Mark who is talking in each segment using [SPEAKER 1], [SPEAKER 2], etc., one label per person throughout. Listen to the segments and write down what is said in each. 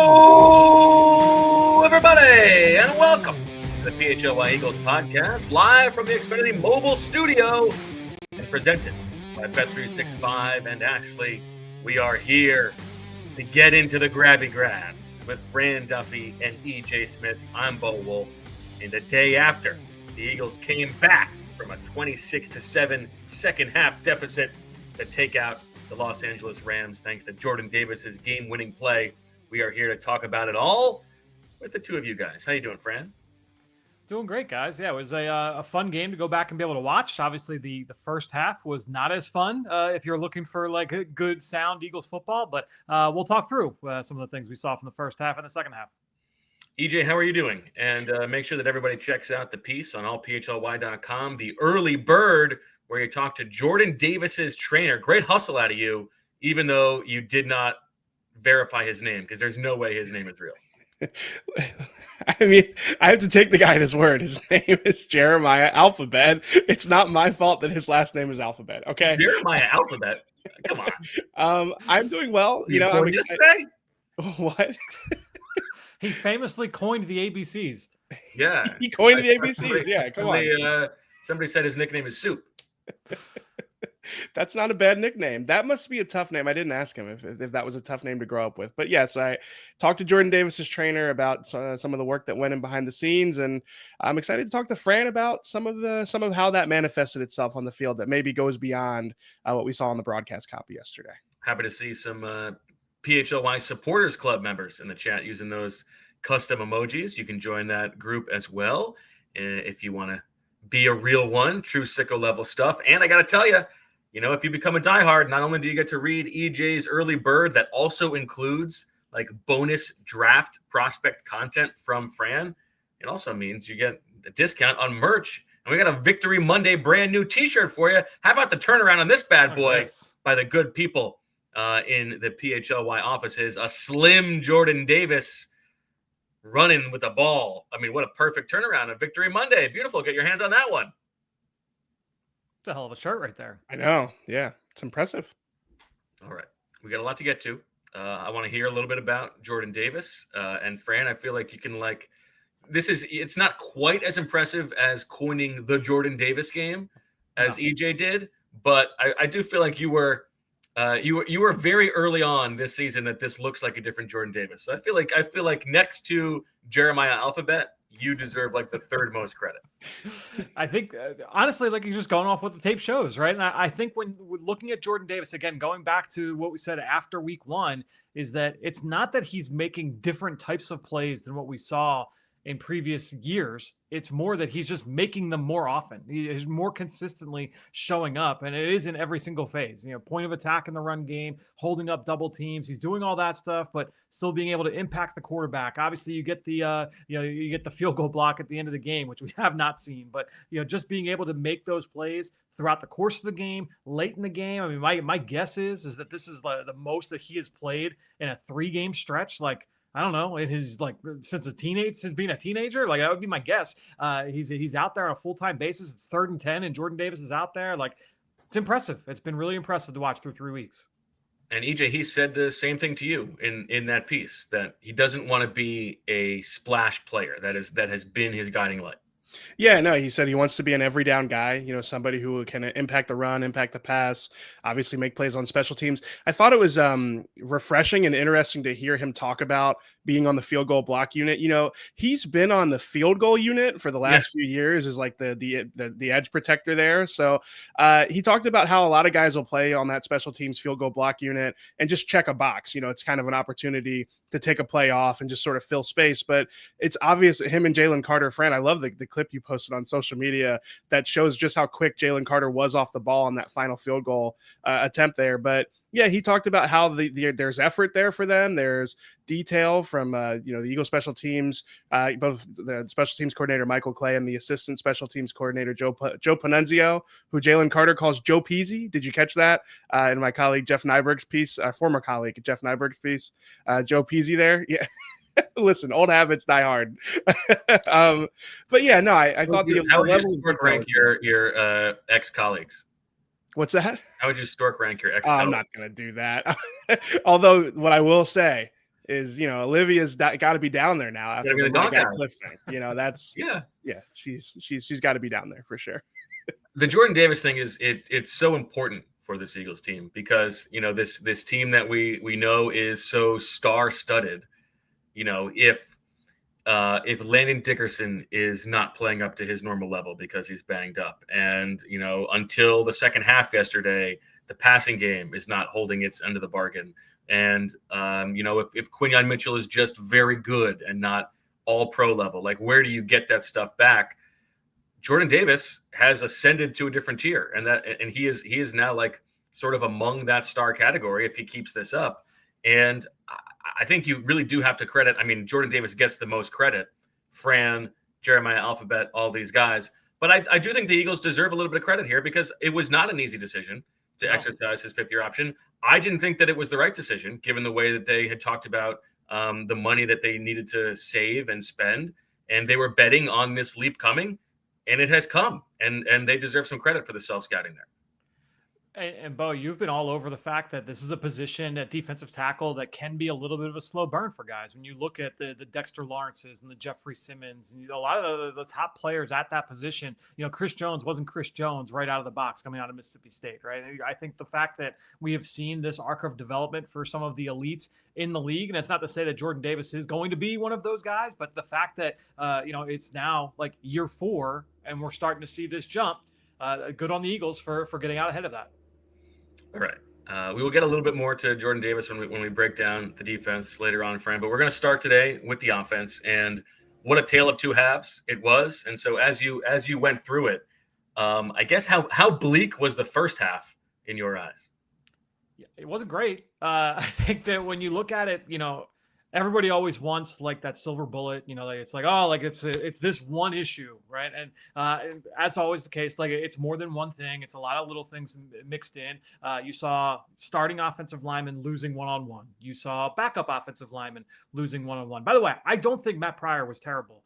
[SPEAKER 1] Hello, everybody, and welcome to the PHLY Eagles podcast, live from the Xfinity mobile studio and presented by Bet365 and Ashley. We are here to get into the grabby grabs with Fran Duffy and EJ Smith. I'm Wulf, and the day after the Eagles came back from a 26-7 second half deficit to take out the Los Angeles Rams thanks to Jordan Davis's game-winning play. We are here to talk about it all with the two of you guys. How you doing, Fran?
[SPEAKER 2] Doing great, guys. Yeah, it was a fun game to go back and be able to watch. Obviously, the first half was not as fun if you're looking for like a good, sound Eagles football. But we'll talk through some of the things we saw from the first half and the second half.
[SPEAKER 1] EJ, how are you doing? And make sure that everybody checks out the piece on allphly.com, the early bird, where you talk to Jordan Davis's trainer. Great hustle out of you, even though you did not verify his name, because there's no way his name is real.
[SPEAKER 3] I mean, I have to take the guy at his word. His name is Jeremiah Alphabet. It's not my fault that his last name is Alphabet. Okay,
[SPEAKER 1] Jeremiah Alphabet. Come on.
[SPEAKER 3] I'm doing well. You know, I'm excited. What?
[SPEAKER 2] He famously coined the ABCs.
[SPEAKER 1] Yeah,
[SPEAKER 3] he coined the ABCs. Yeah, come on.
[SPEAKER 1] Somebody said his nickname is Soup.
[SPEAKER 3] That's not a bad nickname. That must be a tough name. I didn't ask him if that was a tough name to grow up with. But yes, I talked to Jordan Davis's trainer about some of the work that went in behind the scenes, and I'm excited to talk to Fran about some of how that manifested itself on the field that maybe goes beyond what we saw on the broadcast copy yesterday.
[SPEAKER 1] Happy to see some PHLY supporters club members in the chat using those custom emojis. You can join that group as well if you want to be a real one, true sicko level stuff. And I got to tell you, if you become a diehard, not only do you get to read EJ's early bird that also includes like bonus draft prospect content from Fran, it also means you get a discount on merch. And we got a Victory Monday brand new t-shirt for you. How about the turnaround on this bad boy by the good people in the PHLY offices? A slim Jordan Davis running with the ball. I mean, what a perfect turnaround on Victory Monday. Beautiful. Get your hands on that one.
[SPEAKER 2] It's a hell of a shirt right there.
[SPEAKER 3] I know. Yeah, it's impressive.
[SPEAKER 1] All right. We got a lot to get to. I want to hear a little bit about Jordan Davis. And Fran, I feel like you can it's not quite as impressive as coining the Jordan Davis game as EJ did, but I do feel like you were very early on this season that this looks like a different Jordan Davis. So I feel like next to Jeremiah Alphabet, you deserve like the third most credit.
[SPEAKER 2] I think honestly, like you're just going off what the tape shows, right? And I think when we're looking at Jordan Davis again, going back to what we said after week one, is that it's not that he's making different types of plays than what we saw in previous years. It's more that he's just making them more often. He is more consistently showing up, and it is in every single phase. Point of attack in the run game, holding up double teams. He's doing all that stuff, but still being able to impact the quarterback. Obviously, you get the you get the field goal block at the end of the game, which we have not seen. But just being able to make those plays throughout the course of the game, late in the game. I mean, my guess is that this is the most that he has played in a 3-game stretch. Like, I don't know, it is like since being a teenager, like that would be my guess. He's out there on a full-time basis. It's 3rd and 10 and Jordan Davis is out there. Like, it's impressive. It's been really impressive to watch through 3 weeks.
[SPEAKER 1] And EJ, he said the same thing to you in that piece, that he doesn't want to be a splash player. That has been his guiding light.
[SPEAKER 3] Yeah, no, he said he wants to be an every down guy, somebody who can impact the run, impact the pass, obviously make plays on special teams. I thought it was refreshing and interesting to hear him talk about being on the field goal block unit. He's been on the field goal unit for the last few years as like the edge protector there. So he talked about how a lot of guys will play on that special teams field goal block unit and just check a box. It's kind of an opportunity to take a play off and just sort of fill space. But it's obvious him and Jalen Carter, Fran, I love the clip you posted on social media that shows just how quick Jalen Carter was off the ball on that final field goal attempt there. But yeah, he talked about how there's effort there for them. There's detail from the Eagle special teams, both the special teams coordinator Michael Clay and the assistant special teams coordinator Joe Panunzio, who Jalen Carter calls Joe Peasy. Did you catch that in my colleague Jeff Nyberg's piece, former colleague Jeff Nyberg's piece? Joe Peasy there, yeah. Listen, old habits die hard. But yeah, no, I thought
[SPEAKER 1] how would you stork rank your ex-colleagues?
[SPEAKER 3] What's that?
[SPEAKER 1] How would you stork rank your ex-colleagues?
[SPEAKER 3] I'm not going to do that. Although what I will say is, Olivia's got to be down there now after the My Guy Cliff thing. That's she's got to be down there for sure.
[SPEAKER 1] The Jordan Davis thing is it's so important for this Eagles team because this team that we know is so star studded. If Landon Dickerson is not playing up to his normal level because he's banged up, and until the second half yesterday, the passing game is not holding its end of the bargain, and if Quinyon Mitchell is just very good and not all pro level, like where do you get that stuff back? Jordan Davis has ascended to a different tier, and he is now like sort of among that star category if he keeps this up. And I think you really do have to credit. I mean, Jordan Davis gets the most credit. Fran, Jeremiah Alphabet, all these guys. But I do think the Eagles deserve a little bit of credit here because it was not an easy decision to exercise his fifth-year option. I didn't think that it was the right decision, given the way that they had talked about the money that they needed to save and spend. And they were betting on this leap coming. And it has come, and they deserve some credit for the self-scouting there.
[SPEAKER 2] And Bo, you've been all over the fact that this is a position at defensive tackle that can be a little bit of a slow burn for guys. When you look at the Dexter Lawrences and the Jeffrey Simmons, and a lot of the top players at that position, Chris Jones wasn't Chris Jones right out of the box coming out of Mississippi State, right? I think the fact that we have seen this arc of development for some of the elites in the league, and it's not to say that Jordan Davis is going to be one of those guys, but the fact that, it's now like year 4 and we're starting to see this jump, good on the Eagles for getting out ahead of that.
[SPEAKER 1] All right. We will get a little bit more to Jordan Davis when we break down the defense later on, Fran. But we're going to start today with the offense, and what a tale of two halves it was. And so as you went through it, I guess how bleak was the first half in your eyes?
[SPEAKER 2] Yeah, it wasn't great. I think that when you look at it, everybody always wants like that silver bullet, like it's like, oh, like it's this one issue, right? And as always the case, like it's more than one thing. It's a lot of little things mixed in. You saw starting offensive linemen losing one-on-one. You saw backup offensive linemen losing one-on-one. By the way, I don't think Matt Pryor was terrible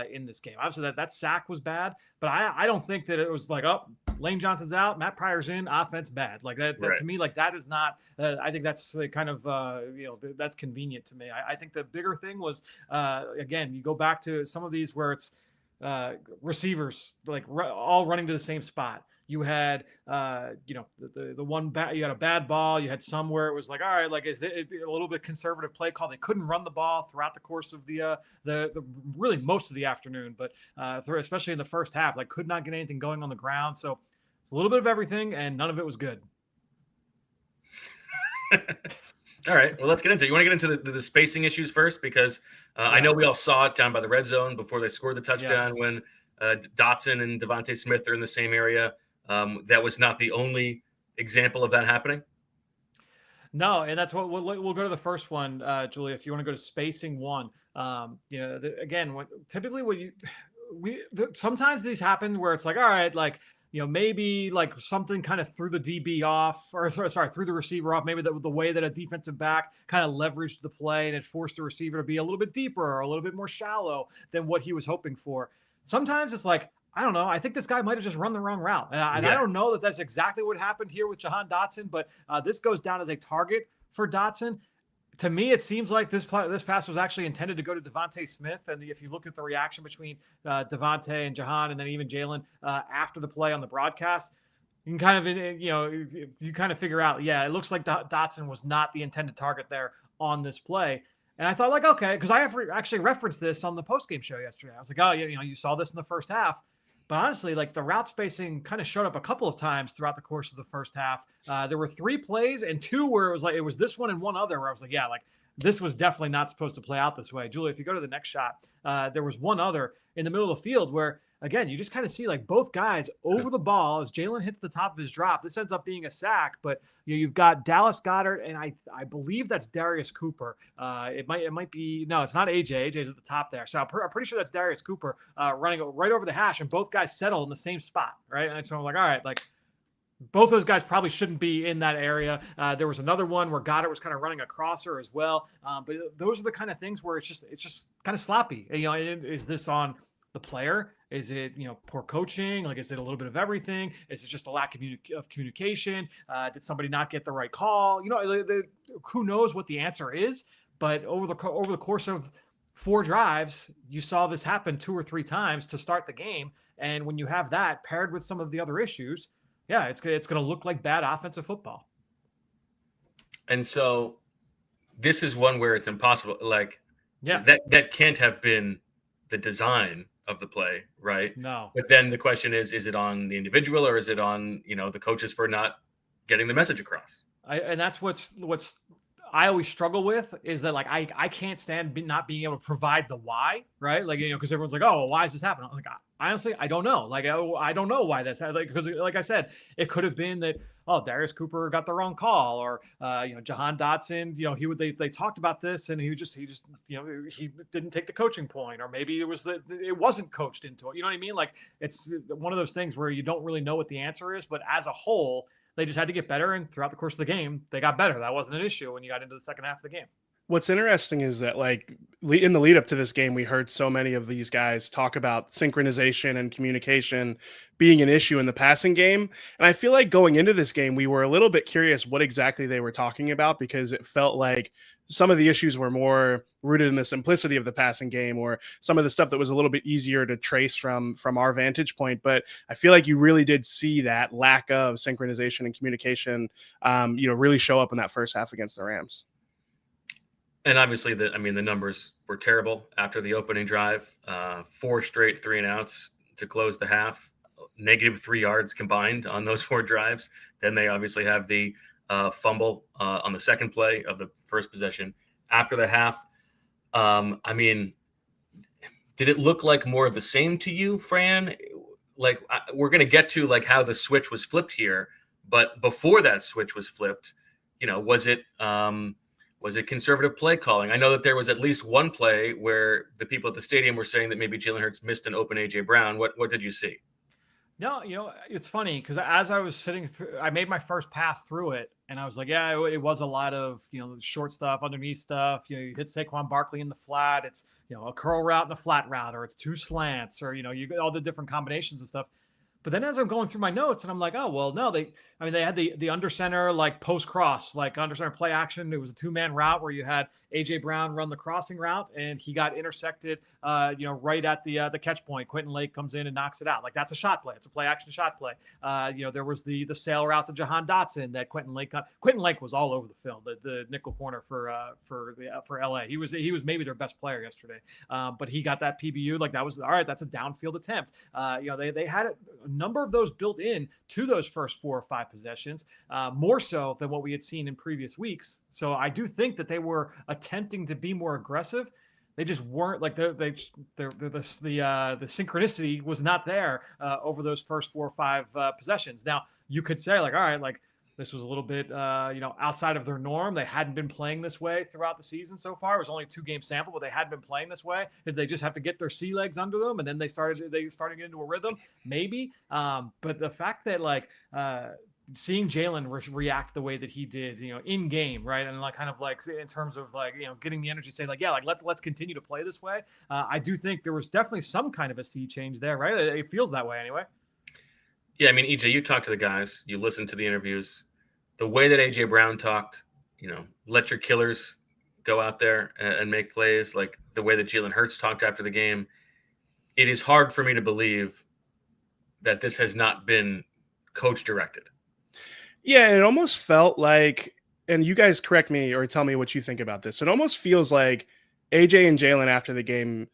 [SPEAKER 2] in this game. Obviously that sack was bad, but I don't think that it was like, oh, Lane Johnson's out, Matt Pryor's in, offense bad. Like that right. To me, like that is not, I think that's kind of, that's convenient to me. I think the bigger thing was, again, you go back to some of these where it's receivers, like all running to the same spot. You had, the one you had a bad ball. You had some where it was like, all right, like is it a little bit conservative play call? They couldn't run the ball throughout the course of the really most of the afternoon, but especially in the first half, like could not get anything going on the ground. So it's a little bit of everything, and none of it was good.
[SPEAKER 1] All right, well, let's get into it. You want to get into the spacing issues first? Because I know we all saw it down by the red zone before they scored the touchdown when Dotson and DeVonta Smith are in the same area. That was not the only example of that happening.
[SPEAKER 2] No, and that's what we'll go to the first one, Julia. If you want to go to spacing one, sometimes these happen where it's like, all right, like maybe like something kind of threw the DB off, or sorry, threw the receiver off. Maybe the way that a defensive back kind of leveraged the play and it forced the receiver to be a little bit deeper or a little bit more shallow than what he was hoping for. Sometimes it's like, I don't know. I think this guy might have just run the wrong route. And I don't know that that's exactly what happened here with Jahan Dotson, but this goes down as a target for Dotson. To me, it seems like this pass was actually intended to go to DeVonta Smith. And if you look at the reaction between DeVonta and Jahan, and then even Jalen after the play on the broadcast, you can kind of, you kind of figure out, it looks like Dotson was not the intended target there on this play. And I thought, like, okay, because I have actually referenced this on the postgame show yesterday. I was like, oh, you saw this in the first half. But honestly, like the route spacing kind of showed up a couple of times throughout the course of the first half. There were 3 plays and 2 where it was this one and one other where I was like, like this was definitely not supposed to play out this way. Julia, if you go to the next shot, there was one other in the middle of the field where, again, you just kind of see like both guys over the ball as Jalen hits the top of his drop. This ends up being a sack, but you've got Dallas Goedert, and I believe that's Darius Cooper. It might be, no, it's not AJ. AJ's at the top there. So I'm pretty sure that's Darius Cooper running right over the hash, and both guys settle in the same spot, right? And so I'm like, all right, like both those guys probably shouldn't be in that area. There was another one where Goedert was kind of running a crosser as well. But those are the kind of things where it's just kind of sloppy. Is this on the player? Is it, poor coaching? Like, is it a little bit of everything? Is it just a lack of communication? Did somebody not get the right call? Who knows what the answer is? But over the course of 4 drives, you saw this happen 2 or 3 times to start the game. And when you have that paired with some of the other issues, yeah, it's going to look like bad offensive football.
[SPEAKER 1] And so this is one where it's impossible. Like,
[SPEAKER 2] yeah,
[SPEAKER 1] that can't have been the design of the play, right?
[SPEAKER 2] No.
[SPEAKER 1] But then the question is it on the individual, or is it on, the coaches for not getting the message across?
[SPEAKER 2] And that's what's I always struggle with, is that like I can't stand not being able to provide the why, right? Like, because everyone's like, oh, well, why is this happening? I'm like, honestly, I don't know. Like, I don't know why that's happening. Because like I said, it could have been that, oh, Darius Cooper got the wrong call, or Jahan Dotson, they talked about this and he just he didn't take the coaching point, or maybe it wasn't coached into it. You know what I mean? Like, it's one of those things where you don't really know what the answer is, but as a whole, they just had to get better, and throughout the course of the game, they got better. That wasn't an issue when you got into the second half of the game.
[SPEAKER 3] What's interesting is that, like, in the lead up to this game, we heard so many of these guys talk about synchronization and communication being an issue in the passing game. And I feel like going into this game, we were a little bit curious what exactly they were talking about, because it felt like some of the issues were more rooted in the simplicity of the passing game, or some of the stuff that was a little bit easier to trace from our vantage point. But I feel like you really did see that lack of synchronization and communication, really show up in that first half against the Rams.
[SPEAKER 1] And obviously, the numbers were terrible after the opening drive. 4 straight 3-and-outs to close the half, -3 yards combined on those 4 drives. Then they obviously have the fumble on the second play of the first possession after the half. Did it look like more of the same to you, Fran? Like, we're going to get to like how the switch was flipped here, but before that switch was flipped, was it conservative play calling? I know that there was at least one play where the people at the stadium were saying that maybe Jalen Hurts missed an open A.J. Brown. What did you see?
[SPEAKER 2] No, it's funny because as I was sitting through, I made my first pass through it, and I was like, yeah, it was a lot of, short stuff, underneath stuff. You hit Saquon Barkley in the flat. It's, a curl route and a flat route, or it's 2 slants, or, you get all the different combinations and stuff. But then as I'm going through my notes, and I'm like, oh, well, no, they had the under center, like post cross, like under center play action. It was a 2-man route where you had A.J. Brown run the crossing route, and he got intersected, right at the catch point. Quentin Lake comes in and knocks it out. Like, that's a shot play. It's a play action shot play. There was the sail route to Jahan Dotson that Quentin Lake got. Quentin Lake was all over the film. The nickel corner for LA. He was maybe their best player yesterday. But he got that PBU. Like, that was all right. That's a downfield attempt. They had a number of those built in to those first 4 or 5 possessions, more so than what we had seen in previous weeks. So I do think that they were attempting to be more aggressive. They just weren't. Like, the synchronicity was not there over those first 4 or 5 possessions. Now, you could say, like, all right, like, this was a little bit, outside of their norm. They hadn't been playing this way throughout the season so far. It was only a 2-game sample, but they hadn't been playing this way. Did they just have to get their sea legs under them, and then they started getting into a rhythm? Maybe. But the fact that, like, seeing Jalen react the way that he did, in game, right, and like kind of like in terms of like getting the energy to say like, yeah, like let's continue to play this way. I do think there was definitely some kind of a sea change there, right? It feels that way anyway.
[SPEAKER 1] Yeah, EJ, you talked to the guys, you listened to the interviews. The way that A.J. Brown talked, let your killers go out there and make plays, like the way that Jalen Hurts talked after the game, it is hard for me to believe that this has not been coach directed.
[SPEAKER 3] Yeah, it almost felt like, and you guys correct me or tell me what you think about this, it almost feels like AJ and Jalen after the game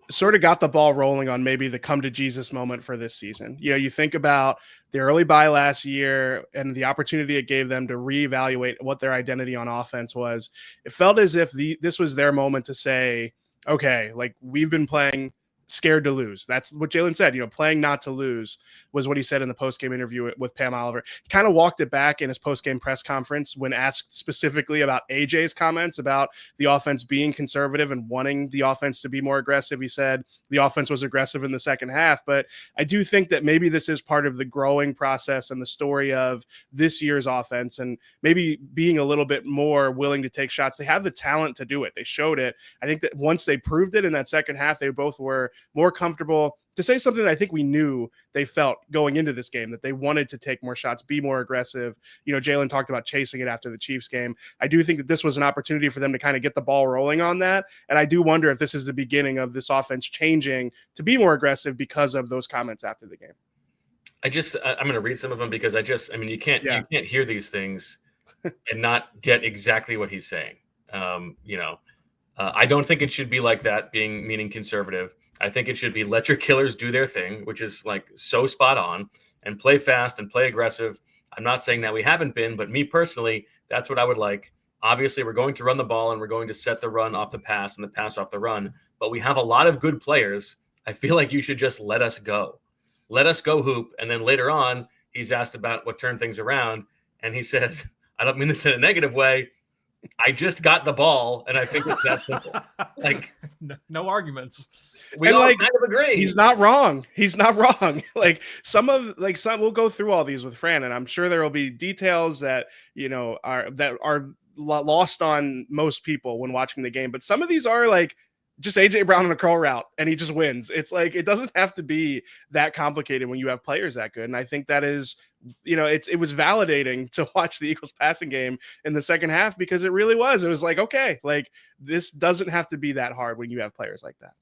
[SPEAKER 3] sort of got the ball rolling on maybe the come to Jesus moment for this season. You think about the early bye last year and the opportunity it gave them to reevaluate what their identity on offense was. It felt as if this was their moment to say, okay, like, we've been playing scared to lose. That's what Jalen said, playing not to lose was what he said in the post-game interview with Pam Oliver. He kind of walked it back in his post-game press conference when asked specifically about AJ's comments about the offense being conservative and wanting the offense to be more aggressive. He said the offense was aggressive in the second half, but I do think that maybe this is part of the growing process and the story of this year's offense, and maybe being a little bit more willing to take shots. They have the talent to do it. They showed it. I think that once they proved it in that second half, they both were more comfortable to say something that I think we knew they felt going into this game, that they wanted to take more shots, be more aggressive. Jalen talked about chasing it after the Chiefs game. I do think that this was an opportunity for them to kind of get the ball rolling on that. And I do wonder if this is the beginning of this offense changing to be more aggressive because of those comments after the game. I'm
[SPEAKER 1] going to read some of them because you can't hear these things and not get exactly what he's saying. I don't think it should be like that, meaning conservative. I think it should be let your killers do their thing, which is like so spot on, and play fast and play aggressive. I'm not saying that we haven't been, but me personally, that's what I would like. Obviously, we're going to run the ball and we're going to set the run off the pass and the pass off the run, but we have a lot of good players. I feel like you should just let us go. Let us go hoop. And then later on, he's asked about what turned things around. And he says, I don't mean this in a negative way. I just got the ball, and I think it's that simple. Like,
[SPEAKER 2] no arguments.
[SPEAKER 1] We all kind of agree.
[SPEAKER 3] He's not wrong. We'll go through all these with Fran, and I'm sure there will be details that are lost on most people when watching the game. But some of these are like just AJ Brown on a curl route and he just wins. It's like, it doesn't have to be that complicated when you have players that good. And I think that is, it was validating to watch the Eagles passing game in the second half, because it really was. It was like, okay, like this doesn't have to be that hard when you have players like that.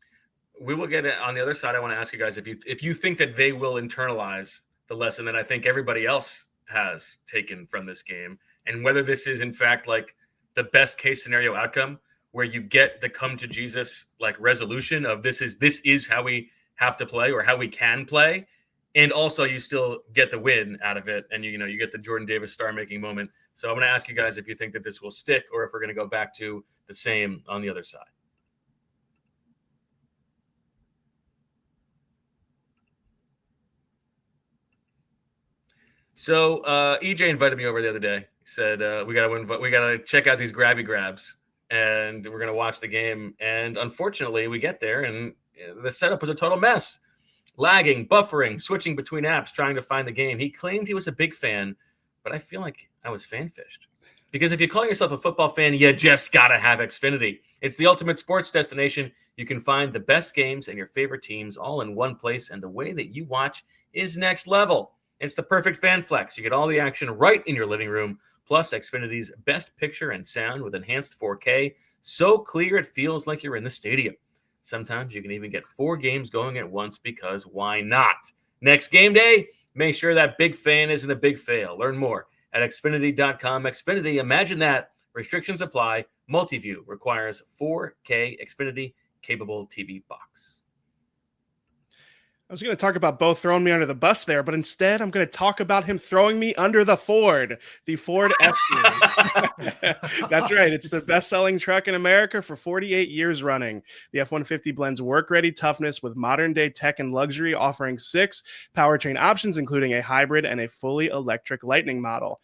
[SPEAKER 1] We will get it on the other side. I want to ask you guys if you think that they will internalize the lesson that I think everybody else has taken from this game, and whether this is in fact like the best case scenario outcome, where you get the come to Jesus like resolution of this is how we have to play or how we can play. And also you still get the win out of it. And you get the Jordan Davis star making moment. So I'm going to ask you guys if you think that this will stick or if we're going to go back to the same on the other side. So EJ invited me over the other day. He said, we got to check out these grabby grabs. And we're going to watch the game. And unfortunately, we get there, and the setup was a total mess. Lagging, buffering, switching between apps, trying to find the game. He claimed he was a big fan, but I feel like I was fan-fished. Because if you call yourself a football fan, you just got to have Xfinity. It's the ultimate sports destination. You can find the best games and your favorite teams all in one place, and the way that you watch is next level. It's the perfect fan flex. You get all the action right in your living room, plus Xfinity's best picture and sound with enhanced 4K. So clear it feels like you're in the stadium. Sometimes you can even get 4 games going at once, because why not? Next game day, make sure that big fan isn't a big fail. Learn more at Xfinity.com. Xfinity, imagine that. Restrictions apply. Multiview requires 4K Xfinity capable TV box.
[SPEAKER 3] I was going to talk about both throwing me under the bus there, but instead I'm going to talk about him throwing me under the Ford F-Series. That's right. It's the best-selling truck in America for 48 years running. The F-150 blends work-ready toughness with modern-day tech and luxury, offering 6 powertrain options, including a hybrid and a fully electric Lightning model.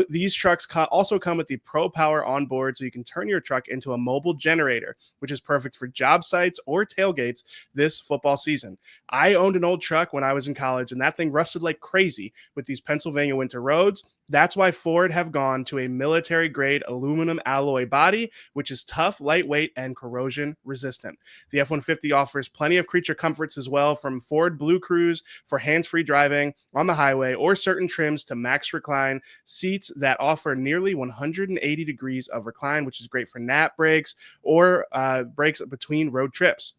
[SPEAKER 3] These trucks also come with the Pro Power on board, so you can turn your truck into a mobile generator, which is perfect for job sites or tailgates this football season. I owned an old truck when I was in college, and that thing rusted like crazy with these Pennsylvania winter roads. That's why Ford have gone to a military-grade aluminum alloy body, which is tough, lightweight, and corrosion resistant. The F-150 offers plenty of creature comforts as well, from Ford Blue Cruise for hands-free driving on the highway, or certain trims to max recline seats that offer nearly 180 degrees of recline, which is great for nap breaks or breaks between road trips.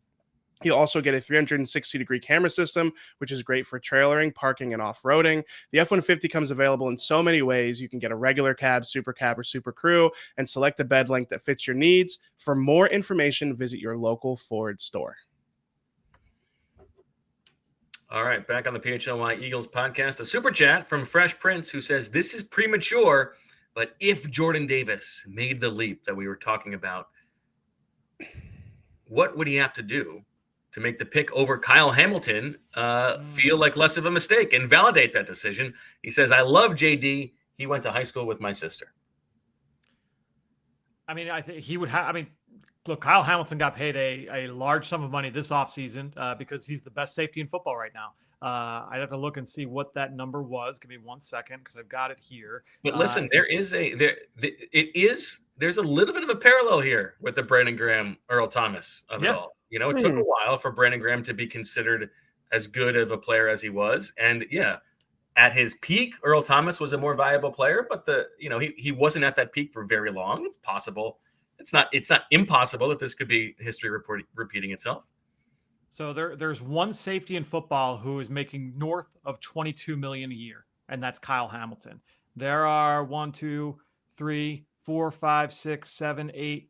[SPEAKER 3] You'll also get a 360-degree camera system, which is great for trailering, parking, and off-roading. The F-150 comes available in so many ways. You can get a regular cab, super cab, or super crew, and select a bed length that fits your needs. For more information, visit your local Ford store.
[SPEAKER 1] All right, back on the PHLY Eagles podcast, a super chat from Fresh Prince, who says, this is premature, but if Jordan Davis made the leap that we were talking about, what would he have to do to make the pick over Kyle Hamilton feel like less of a mistake and validate that decision? He says, I love JD. He went to high school with my sister.
[SPEAKER 2] I mean, I think he would have. I mean, look, Kyle Hamilton got paid a large sum of money this offseason because he's the best safety in football right now. I'd have to look and see what that number was. Give me 1 second because I've got it here.
[SPEAKER 1] But listen, there's a little bit of a parallel here with the Brandon Graham, Earl Thomas of it all. You know, it took a while for Brandon Graham to be considered as good of a player as he was. And yeah, at his peak, Earl Thomas was a more valuable player, but he wasn't at that peak for very long. It's possible. It's not impossible that this could be history repeating itself.
[SPEAKER 2] So there's one safety in football who is making north of $22 million a year, and that's Kyle Hamilton. There are 1, 2, 3, 4, 5, 6, 7, 8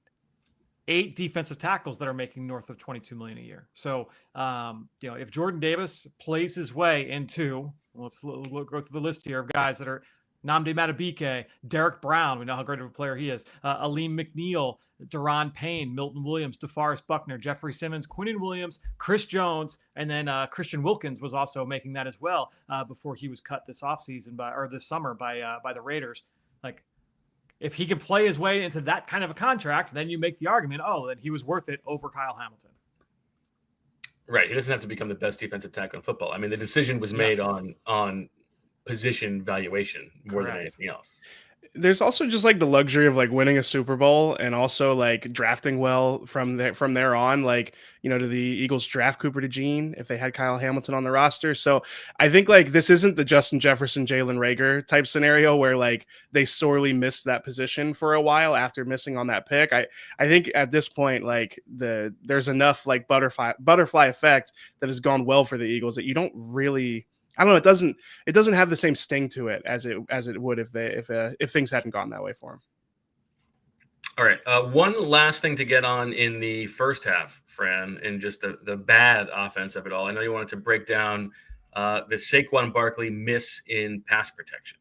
[SPEAKER 2] defensive tackles that are making north of $22 million a year. So, if Jordan Davis plays his way into, let's go through the list here of guys that are Nnamdi Madubuike, Derek Brown, we know how great of a player he is, Aleem McNeil, Daron Payne, Milton Williams, DeForest Buckner, Jeffrey Simmons, Quinnen Williams, Chris Jones, and then Christian Wilkins was also making that as well before he was cut this offseason this summer by the Raiders. Like, if he can play his way into that kind of a contract, then you make the argument, that he was worth it over Kyle Hamilton.
[SPEAKER 1] Right. He doesn't have to become the best defensive tackle in football. I mean, the decision was made on position valuation more than anything else.
[SPEAKER 3] There's also just like the luxury of like winning a Super Bowl and also like drafting well from there on. Like, do the Eagles draft Cooper DeJean if they had Kyle Hamilton on the roster? So I think like this isn't the Justin Jefferson, Jalen Reagor type scenario where like they sorely missed that position for a while after missing on that pick. I think at this point, like there's enough like butterfly effect that has gone well for the Eagles that you don't really. I don't know. It doesn't have the same sting to it as it would if things hadn't gone that way for him.
[SPEAKER 1] All right. One last thing to get on in the first half, Fran, and just the bad offense of it all. I know you wanted to break down the Saquon Barkley miss in pass protection.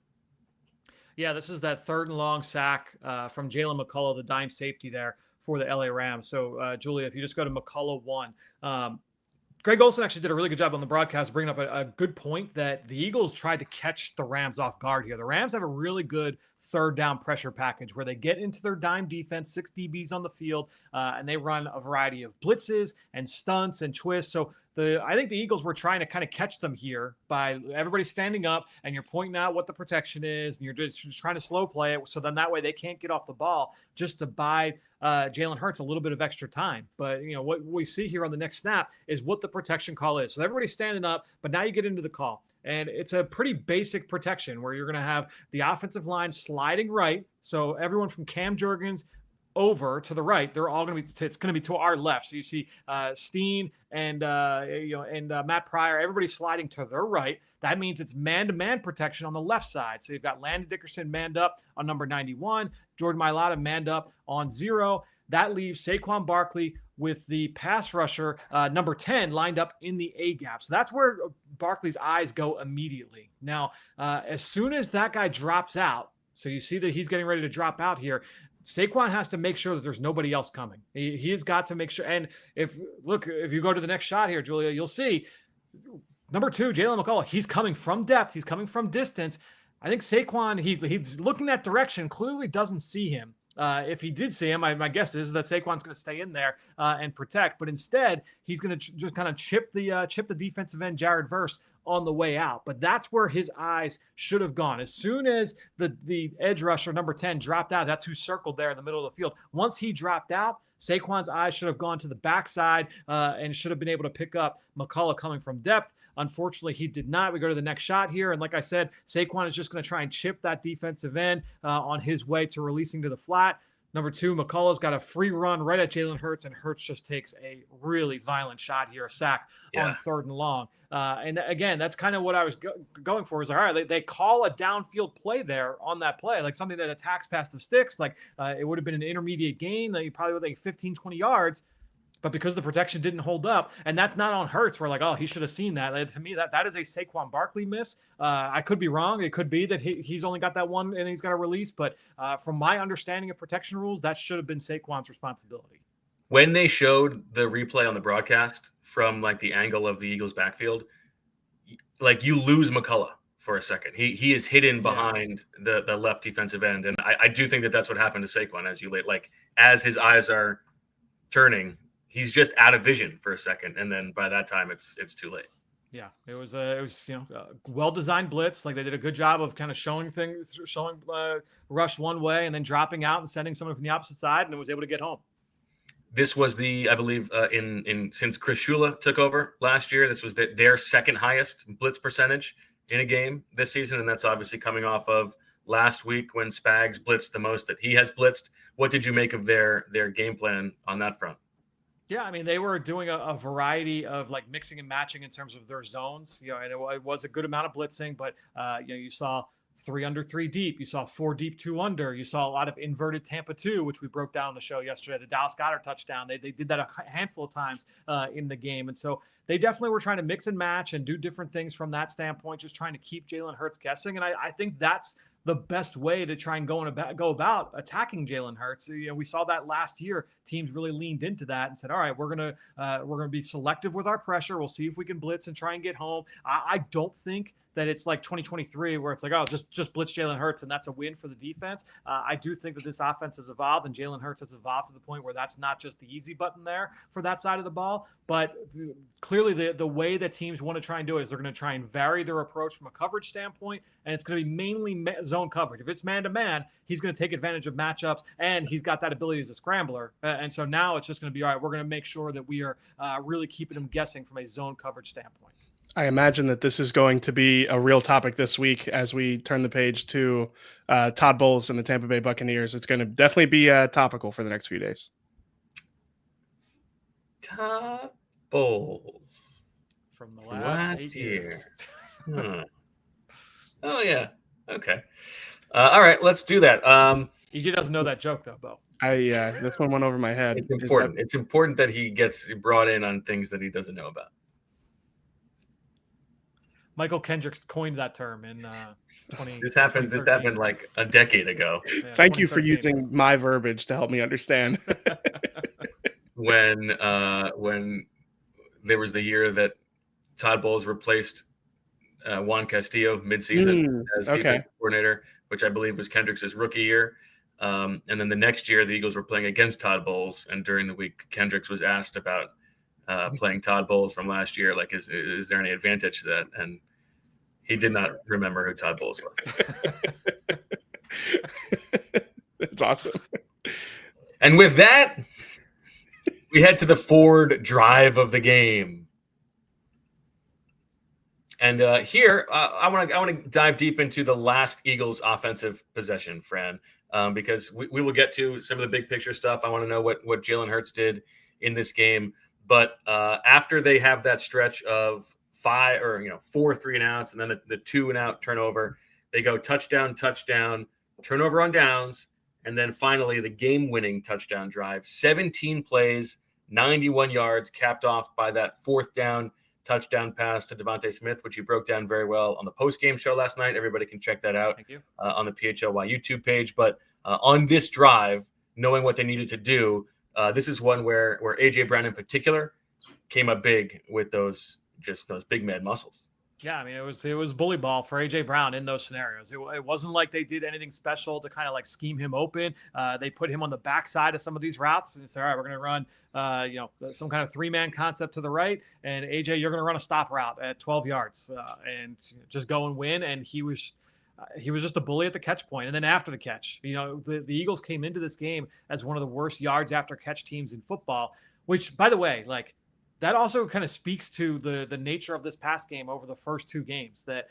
[SPEAKER 2] Yeah, this is that 3rd and long sack from Jalen McCullough, the dime safety there for the LA Rams. So, Julia, if you just go to McCullough 1, Greg Olsen actually did a really good job on the broadcast bringing up a good point that the Eagles tried to catch the Rams off guard here. The Rams have a really good 3rd down pressure package where they get into their dime defense, 6 DBs on the field, and they run a variety of blitzes and stunts and twists. So I think the Eagles were trying to kind of catch them here by everybody standing up and you're pointing out what the protection is and you're just trying to slow play it. So then that way they can't get off the ball just to buy Jalen Hurts a little bit of extra time. But, what we see here on the next snap is what the protection call is. So everybody's standing up, but now you get into the call. And it's a pretty basic protection where you're going to have the offensive line sliding right. So everyone from Cam Jurgens over to the right, they're all going to be. It's going to be to our left. So you see Steen and Matt Pryor. Everybody's sliding to their right. That means it's man-to-man protection on the left side. So you've got Landon Dickerson manned up on number 91, Jordan Mailata manned up on 0. That leaves Saquon Barkley with the pass rusher number 10 lined up in the A gap. So that's where Barkley's eyes go immediately. Now, as soon as that guy drops out, so you see that he's getting ready to drop out here. Saquon has to make sure that there's nobody else coming. He has got to make sure. And if you go to the next shot here, Julia, you'll see number 2, Jalen McCullough, he's coming from depth. He's coming from distance. I think Saquon, he's looking that direction, clearly doesn't see him. If he did see him, my guess is that Saquon's going to stay in there and protect. But instead, he's going to just kind of chip the defensive end, Jared Verse, on the way out. But that's where his eyes should have gone. As soon as the edge rusher, number 10, dropped out, that's who circled there in the middle of the field. Once he dropped out, Saquon's eyes should have gone to the backside and should have been able to pick up McCullough coming from depth. Unfortunately, he did not. We go to the next shot here. And like I said, Saquon is just going to try and chip that defensive end on his way to releasing to the flat. Number 2, McCullough's got a free run right at Jalen Hurts, and Hurts just takes a really violent shot here, a sack on 3rd and long. And again, that's kind of what I was going for. Is all right, they call a downfield play there on that play, like something that attacks past the sticks. Like it would have been an intermediate gain that you probably would like 15, 20 yards. But because the protection didn't hold up, and that's not on Hurts, we're like, oh, he should have seen that. To me, that is a Saquon Barkley miss. I could be wrong. It could be that he's only got that one and he's got a release. But from my understanding of protection rules, that should have been Saquon's responsibility.
[SPEAKER 1] When they showed the replay on the broadcast from like the angle of the Eagles backfield, like you lose McCullough for a second. He is hidden behind the left defensive end. And I do think that that's what happened to Saquon as his eyes are turning. He's just out of vision for a second, and then by that time, it's too late.
[SPEAKER 2] Yeah, it was well-designed blitz. Like they did a good job of kind of showing rush one way and then dropping out and sending someone from the opposite side, and it was able to get home.
[SPEAKER 1] This was I believe, since Chris Shula took over last year, this was their second highest blitz percentage in a game this season, and that's obviously coming off of last week when Spags blitzed the most that he has blitzed. What did you make of their game plan on that front?
[SPEAKER 2] Yeah, I mean, they were doing a variety of like mixing and matching in terms of their zones, and it was a good amount of blitzing, but you saw 3 under 3 deep, you saw 4 deep 2 under, you saw a lot of inverted Tampa 2, which we broke down on the show yesterday, the Dallas Goedert touchdown. They did that a handful of times in the game, and so they definitely were trying to mix and match and do different things from that standpoint, just trying to keep Jalen Hurts guessing, and I think that's the best way to try and go about attacking Jalen Hurts. We saw that last year. Teams really leaned into that and said, "All right, we're gonna be selective with our pressure. We'll see if we can blitz and try and get home." I don't think that it's like 2023 where it's like, oh, just blitz Jalen Hurts and that's a win for the defense. I do think that this offense has evolved and Jalen Hurts has evolved to the point where that's not just the easy button there for that side of the ball. But clearly the way that teams want to try and do it is they're going to try and vary their approach from a coverage standpoint, and it's going to be mainly zone coverage. If it's man-to-man, he's going to take advantage of matchups, and he's got that ability as a scrambler. And so now it's just going to be, all right, we're going to make sure that we are really keeping him guessing from a zone coverage standpoint.
[SPEAKER 3] I imagine that this is going to be a real topic this week as we turn the page to Todd Bowles and the Tampa Bay Buccaneers. It's going to definitely be topical for the next few days.
[SPEAKER 1] Todd Bowles
[SPEAKER 2] from the last
[SPEAKER 1] year. Oh, yeah. Okay. All right, let's do that.
[SPEAKER 2] EJ doesn't know that joke, though, Bo.
[SPEAKER 3] This one went over my head.
[SPEAKER 1] It's important. It's important that he gets brought in on things that he doesn't know about.
[SPEAKER 2] Michael Kendricks coined that term in 20.
[SPEAKER 1] This happened like a decade ago.
[SPEAKER 3] Yeah, thank you for using my verbiage to help me understand.
[SPEAKER 1] When there was the year that Todd Bowles replaced Juan Castillo midseason as defensive coordinator, which I believe was Kendricks' rookie year. And then the next year, the Eagles were playing against Todd Bowles, and during the week, Kendricks was asked about playing Todd Bowles from last year. Like, is there any advantage to that? And he did not remember who Todd Bowles was.
[SPEAKER 3] That's awesome.
[SPEAKER 1] And with that, we head to the Ford drive of the game. And here, I want to dive deep into the last Eagles offensive possession, Fran, because we will get to some of the big picture stuff. I want to know what Jalen Hurts did in this game. But after they have that stretch of 4 3-and-outs, and then the 2-and-out turnover, they go touchdown, turnover on downs, and then finally the game-winning touchdown drive. 17 plays, 91 yards, capped off by that 4th down touchdown pass to DeVonta Smith, which you broke down very well on the post-game show last night. Everybody can check that out on the PHLY YouTube page. But on this drive, knowing what they needed to do, this is one where A.J. Brown in particular came up big with those big man muscles.
[SPEAKER 2] Yeah, I mean, it was bully ball for A.J. Brown in those scenarios. It wasn't like they did anything special to kind of like scheme him open. They put him on the backside of some of these routes and said, all right, we're going to run some kind of 3-man concept to the right, and A.J., you're going to run a stop route at 12 yards and just go and win. And he was just a bully at the catch point. And then after the catch, the Eagles came into this game as one of the worst yards after catch teams in football, which, by the way, like, that also kind of speaks to the nature of this pass game over the first 2 games, that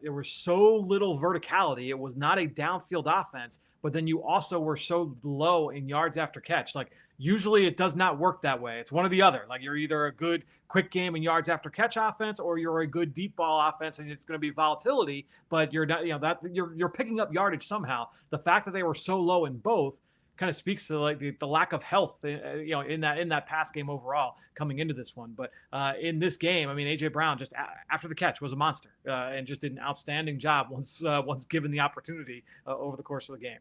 [SPEAKER 2] there was so little verticality. It was not a downfield offense, but then you also were so low in yards after catch. Like, usually it does not work that way. It's one or the other. Like, you're either a good quick game and yards after catch offense, or you're a good deep ball offense, and it's going to be volatility, but you're not, you're picking up yardage somehow. The fact that they were so low in both kind of speaks to like the lack of health, in that pass game overall coming into this one. But in this game, I mean, A.J. Brown just after the catch was a monster and just did an outstanding job once given the opportunity over the course of the game.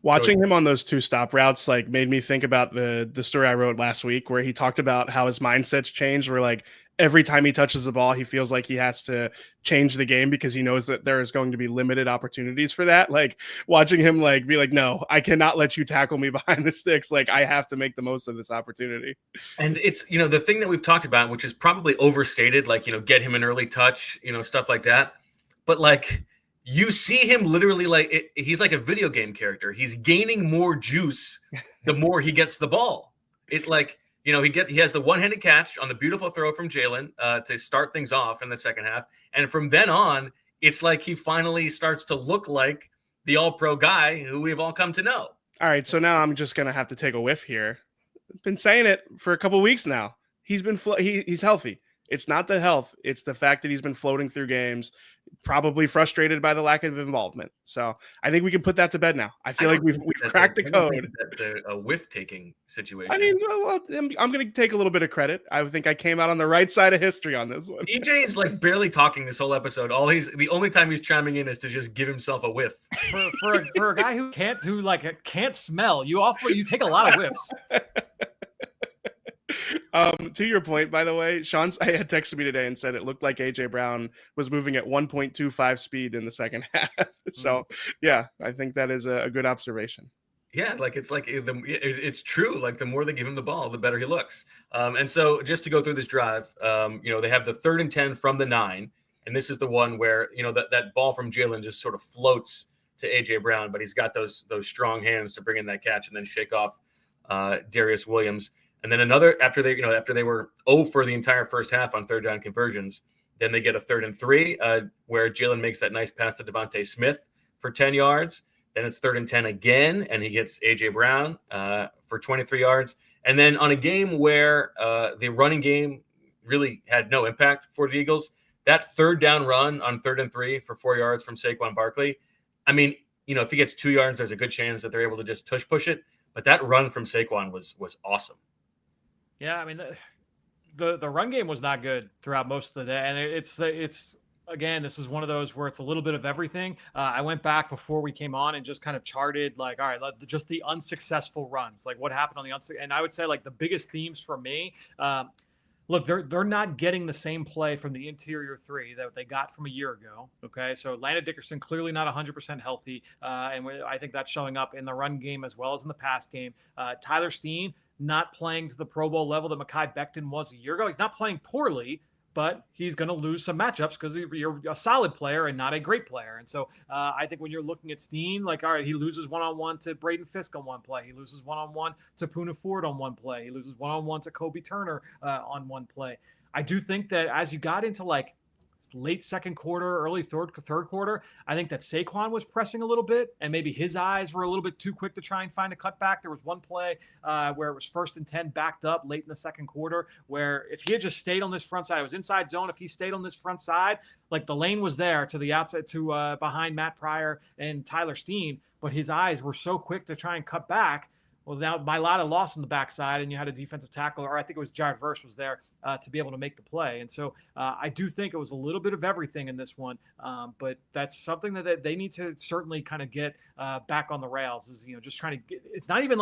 [SPEAKER 3] Watching him on those 2 stop routes like made me think about the story I wrote last week where he talked about how his mindset's changed, where like every time he touches the ball, he feels like he has to change the game because he knows that there is going to be limited opportunities for that. Like watching him like be like, no, I cannot let you tackle me behind the sticks. Like I have to make the most of this opportunity.
[SPEAKER 1] And it's, the thing that we've talked about, which is probably overstated, like, get him an early touch, stuff like that. But like, you see him literally he's like a video game character. He's gaining more juice the more he gets the ball. it like, he has the one-handed catch on the beautiful throw from Jalen to start things off in the second half. And from then on, it's like he finally starts to look like the all-pro guy who we've all come to know.
[SPEAKER 3] All right, so now I'm just going to have to take a whiff here. I've been saying it for a couple of weeks now. He's been he's healthy. It's not the health. It's the fact that he's been floating through games, probably frustrated by the lack of involvement. So I think we can put that to bed now. I feel like we've cracked the code.
[SPEAKER 1] That's a whiff-taking situation.
[SPEAKER 3] I mean, well, I'm going to take a little bit of credit. I think I came out on the right side of history on this one.
[SPEAKER 1] EJ is like barely talking this whole episode. The only time he's chiming in is to just give himself a whiff.
[SPEAKER 2] For a guy who can't smell, you take a lot of whiffs.
[SPEAKER 3] To your point, by the way, Sean had texted me today and said it looked like AJ Brown was moving at 1.25 speed in the second half. So, yeah, I think that is a good observation.
[SPEAKER 1] Yeah, it's true. Like the more they give him the ball, the better he looks. And so just to go through this drive, they have the 3rd and 10 from the 9, and this is the one where that ball from Jalen just sort of floats to AJ Brown, but he's got those strong hands to bring in that catch and then shake off Darius Williams. And then another after they were 0 for the entire first half on 3rd down conversions, then they get a 3rd and 3 where Jalen makes that nice pass to DeVonta Smith for 10 yards. Then it's 3rd and 10 again, and he gets AJ Brown for 23 yards. And then on a game where the running game really had no impact for the Eagles, that 3rd down run on 3rd and 3 for 4 yards from Saquon Barkley. I mean, if he gets 2 yards, there's a good chance that they're able to just tush push it. But that run from Saquon was awesome.
[SPEAKER 2] Yeah, I mean, the run game was not good throughout most of the day, and it's again, this is one of those where it's a little bit of everything. I went back before we came on and just kind of charted all right, just the unsuccessful runs, like what happened on the and I would say like the biggest themes for me. Look, they're not getting the same play from the interior 3 that they got from a year ago. Okay, so Landon Dickerson clearly not 100% healthy, and I think that's showing up in the run game as well as in the pass game. Tyler Steen not playing to the Pro Bowl level that Mekhi Becton was a year ago. He's not playing poorly, but he's going to lose some matchups because you're a solid player and not a great player. And so I think when you're looking at Steen, all right, he loses one-on-one to Braden Fisk on one play. He loses one-on-one to Poona Ford on one play. He loses one-on-one to Kobe Turner on one play. I do think that as you got into late second quarter, early third quarter, I think that Saquon was pressing a little bit, and maybe his eyes were a little bit too quick to try and find a cutback. There was one play where it was 1st and 10 backed up late in the second quarter, where if he had just stayed on this front side, it was inside zone. If he stayed on this front side, the lane was there to the outside to behind Matt Pryor and Tyler Steen, but his eyes were so quick to try and cut back. Well, now Mailata lost on the backside, and you had a defensive tackle, or I think it was Jared Verse was there to be able to make the play. And so I do think it was a little bit of everything in this one, but that's something that they need to certainly kind of get back on the rails. Is just trying to get. It's not even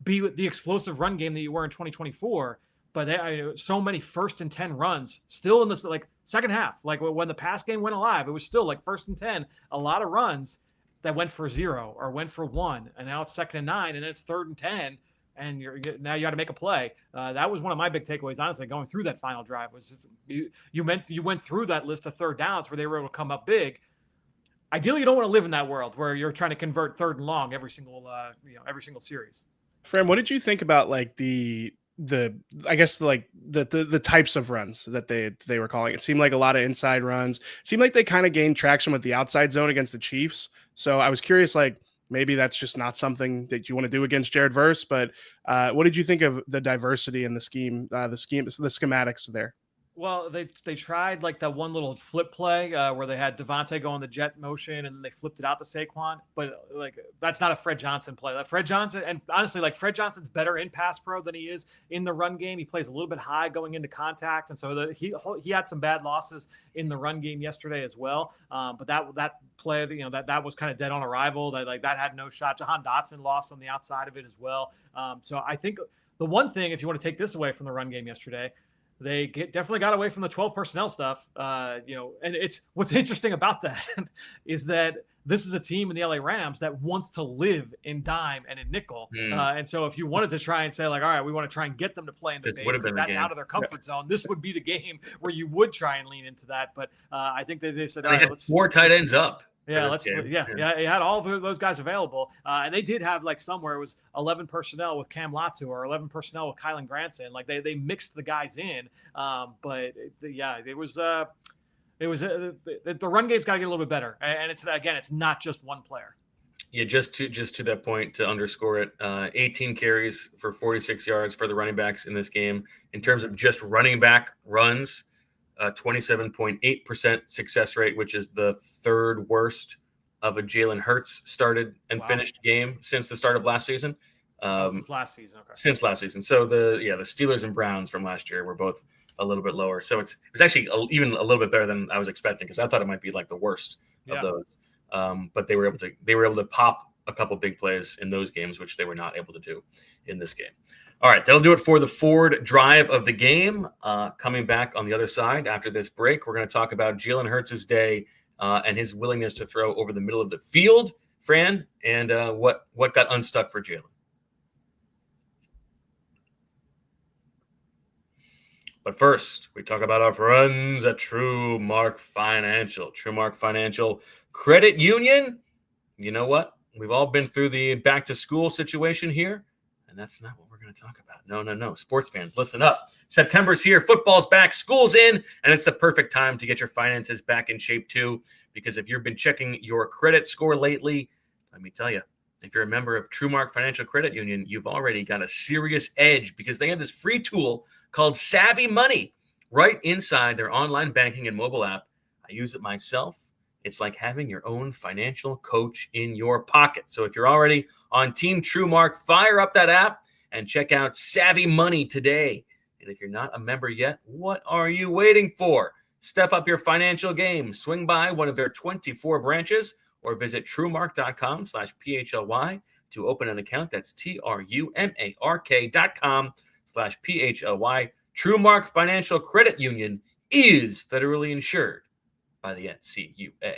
[SPEAKER 2] be the explosive run game that you were in 2024, but so many 1st and 10 runs still in this second half. When the pass game went alive, it was still 1st and 10, a lot of runs that went for 0 or went for 1, and now it's 2nd and 9, and then it's 3rd and 10, and now you got to make a play. That was one of my big takeaways, honestly, going through that final drive. Was just, you went through that list of 3rd downs where they were able to come up big. Ideally, you don't want to live in that world where you're trying to convert 3rd and long every single series.
[SPEAKER 3] Fran, what did you think about the types of runs that they were calling? It seemed like a lot of inside runs. It seemed like they kind of gained traction with the outside zone against the Chiefs. So I was curious, maybe that's just not something that you want to do against Jared Verse. But what did you think of the diversity in the schematics there?
[SPEAKER 2] Well, they tried that one little flip play where they had DeVonta go on the jet motion and then they flipped it out to Saquon. But that's not a Fred Johnson play. Fred Johnson, and honestly, Fred Johnson's better in pass pro than he is in the run game. He plays a little bit high going into contact, and so he had some bad losses in the run game yesterday as well. But that play, that was kind of dead on arrival. That had no shot. Jahan Dotson lost on the outside of it as well. So I think the one thing, if you want to take this away from the run game yesterday, they definitely got away from the 12 personnel stuff, and it's what's interesting about that is that this is a team in the LA Rams that wants to live in dime and in nickel. And so if you wanted to try and say all right, we want to try and get them to play in the base because that's out of their comfort zone, this would be the game where you would try and lean into that. But I think that they said, all right,
[SPEAKER 1] let's 4 tight ends up.
[SPEAKER 2] Yeah,
[SPEAKER 1] this game.
[SPEAKER 2] He had all of those guys available, and they did have like somewhere it was 11 personnel with Cam Latu or 11 personnel with Kylan Granson. Like they mixed the guys in, but it was the run game's got to get a little bit better, and it's not just one player.
[SPEAKER 1] Yeah, just to that point, to underscore it, 18 carries for 46 yards for the running backs in this game. In terms of just running back runs, 27.8% success rate, which is the third worst of a Jalen Hurts started and finished game since the start of last season.
[SPEAKER 2] Since last season, okay.
[SPEAKER 1] Since last season. So the Steelers and Browns from last year were both a little bit lower. So it's actually even a little bit better than I was expecting, because I thought it might be like the worst of those. But they were able to pop a couple big plays in those games, which they were not able to do in this game. All right, that'll do it for the Ford drive of the game. Coming back on the other side after this break, we're going to talk about Jalen Hurts' day and his willingness to throw over the middle of the field, Fran, and what got unstuck for Jalen. But first, we talk about our friends at TrueMark Financial. TrueMark Financial Credit Union. You know what? We've all been through the back-to-school situation here, and that's not what we're going to talk about. No. Sports fans, listen up. September's here. Football's back. School's in, and it's the perfect time to get your finances back in shape, too, because if you've been checking your credit score lately, let me tell you, if you're a member of TrueMark Financial Credit Union, you've already got a serious edge, because they have this free tool called Savvy Money right inside their online banking and mobile app. I use it myself. It's like having your own financial coach in your pocket. So if you're already on Team TrueMark, fire up that app and check out Savvy Money today. And if you're not a member yet, what are you waiting for? Step up your financial game. Swing by one of their 24 branches or visit truemark.com/PHLY to open an account. That's TRUMARK.com/PHLY. TrueMark Financial Credit Union is federally insured by the NCUA.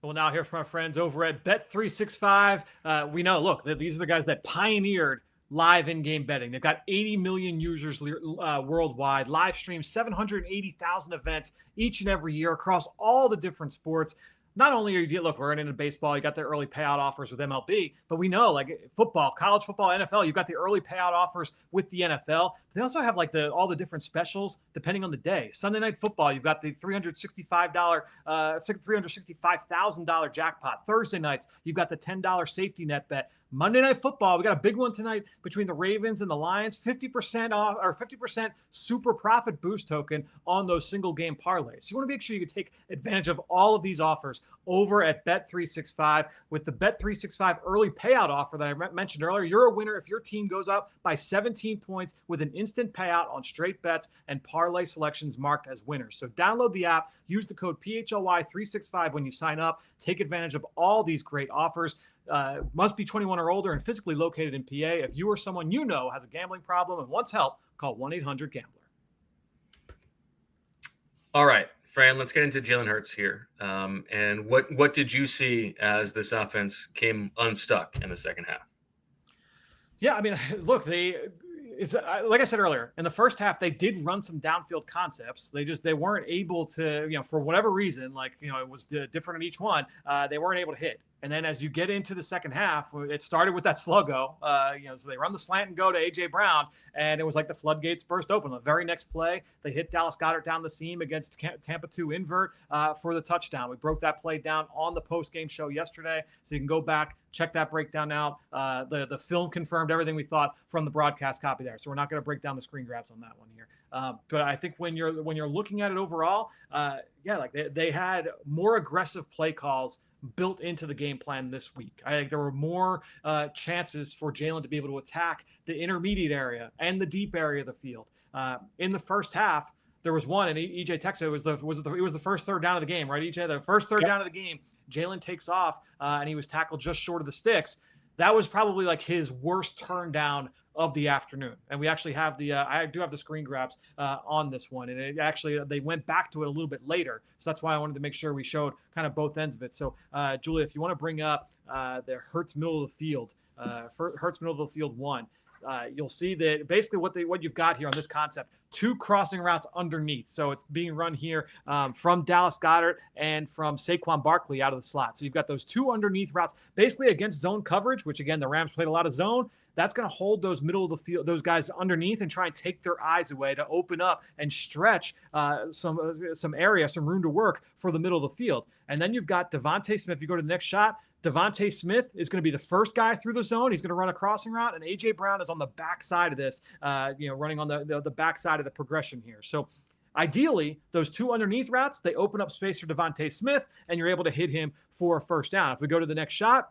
[SPEAKER 2] We'll now hear from our friends over at Bet365. We know, look, these are the guys that pioneered live in-game betting. They've got 80 million users worldwide, live stream 780,000 events each and every year across all the different sports. Not only are you, look, we're into baseball, you got the early payout offers with MLB, but we know like football, college football, NFL, you've got the early payout offers with the NFL. They also have like all the different specials depending on the day. Sunday Night Football, you've got the $365,000 jackpot. Thursday nights, you've got the $10 safety net bet. Monday Night Football, we got a big one tonight between the Ravens and the Lions. 50% off or 50% super profit boost token on those single game parlays. So you want to make sure you can take advantage of all of these offers over at Bet365 with the Bet365 early payout offer that I mentioned earlier. You're a winner if your team goes up by 17 points with an instant payout on straight bets and parlay selections marked as winners. So download the app, use the code PHLY365 when you sign up. Take advantage of all these great offers. Must be 21 or older and physically located in PA. If you or someone you know has a gambling problem and wants help, call 1-800-GAMBLER.
[SPEAKER 1] All right, Fran, let's get into Jalen Hurts here. And what did you see as this offense came unstuck in the second half?
[SPEAKER 2] Yeah, I mean, look, it's like I said earlier, in the first half, they did run some downfield concepts. They weren't able to, for whatever reason, it was different in each one. They weren't able to hit. And then as you get into the second half, it started with that sluggo. So they run the slant and go to A.J. Brown, and it was like the floodgates burst open. The very next play, they hit Dallas Goedert down the seam against Tampa 2 invert for the touchdown. We broke that play down on the post-game show yesterday, so you can go back, check that breakdown out. The film confirmed everything we thought from the broadcast copy there, so we're not going to break down the screen grabs on that one here. But I think when you're looking at it overall, they had more aggressive play calls built into the game plan this week. I think there were more chances for Jalen to be able to attack the intermediate area and the deep area of the field. In the first half, there was one, and EJ texted it was the first third down of the game, right? EJ, the first third down of the game, Jalen takes off and he was tackled just short of the sticks. That was probably like his worst turn down of the afternoon. And we actually have I do have the screen grabs on this one. And they went back to it a little bit later. So that's why I wanted to make sure we showed kind of both ends of it. So Julia, if you want to bring up the Hurts middle of the field, Hurts middle of the field one, you'll see that basically what you've got here on this concept, 2 crossing routes underneath. So it's being run here from Dallas Goedert and from Saquon Barkley out of the slot. So you've got those 2 underneath routes basically against zone coverage, which again, the Rams played a lot of zone. That's going to hold those middle of the field, those guys underneath, and try and take their eyes away to open up and stretch some area, some room to work for the middle of the field. And then you've got DeVonta Smith. If you go to the next shot, DeVonta Smith is going to be the first guy through the zone. He's going to run a crossing route, and A.J. Brown is on the backside of this, running on the backside of the progression here. So ideally, those 2 underneath routes, they open up space for DeVonta Smith, and you're able to hit him for a first down. If we go to the next shot,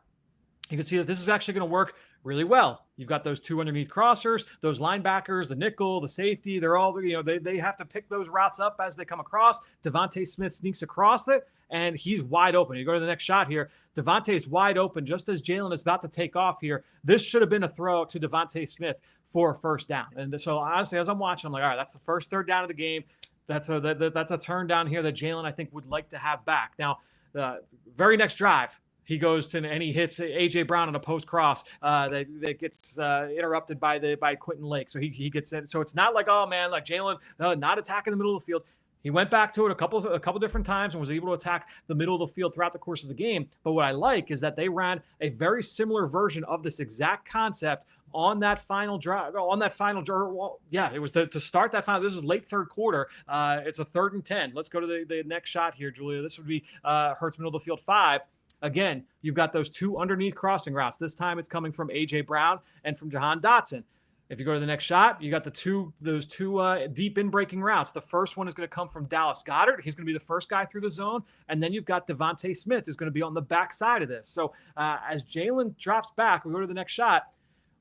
[SPEAKER 2] you can see that this is actually going to work really well. You've got those 2 underneath crossers, those linebackers, the nickel, the safety. They're all, they have to pick those routes up as they come across. DeVonta Smith sneaks across it, and he's wide open. You go to the next shot here. DeVonta is wide open just as Jalen is about to take off here. This should have been a throw to DeVonta Smith for a first down. And so honestly, as I'm watching, I'm like, all right, that's the first third down of the game. That's a turn down here that Jalen, I think, would like to have back. Now, the very next drive, he goes to and he hits A.J. Brown on a post cross that gets interrupted by Quentin Lake. So he gets in. So it's not like, oh man, like Jalen not attacking the middle of the field. He went back to it a couple different times and was able to attack the middle of the field throughout the course of the game. But what I like is that they ran a very similar version of this exact concept on that final drive. Well, yeah, it was to start that final. This is late third quarter. It's a 3rd and 10. Let's go to the next shot here, Julia. This would be Hurts middle of the field 5. Again, you've got those 2 underneath crossing routes. This time it's coming from A.J. Brown and from Jahan Dotson. If you go to the next shot, you got those two deep in-breaking routes. The first one is going to come from Dallas Goedert. He's going to be the first guy through the zone. And then you've got DeVonta Smith who's going to be on the backside of this. So as Jalen drops back, we go to the next shot.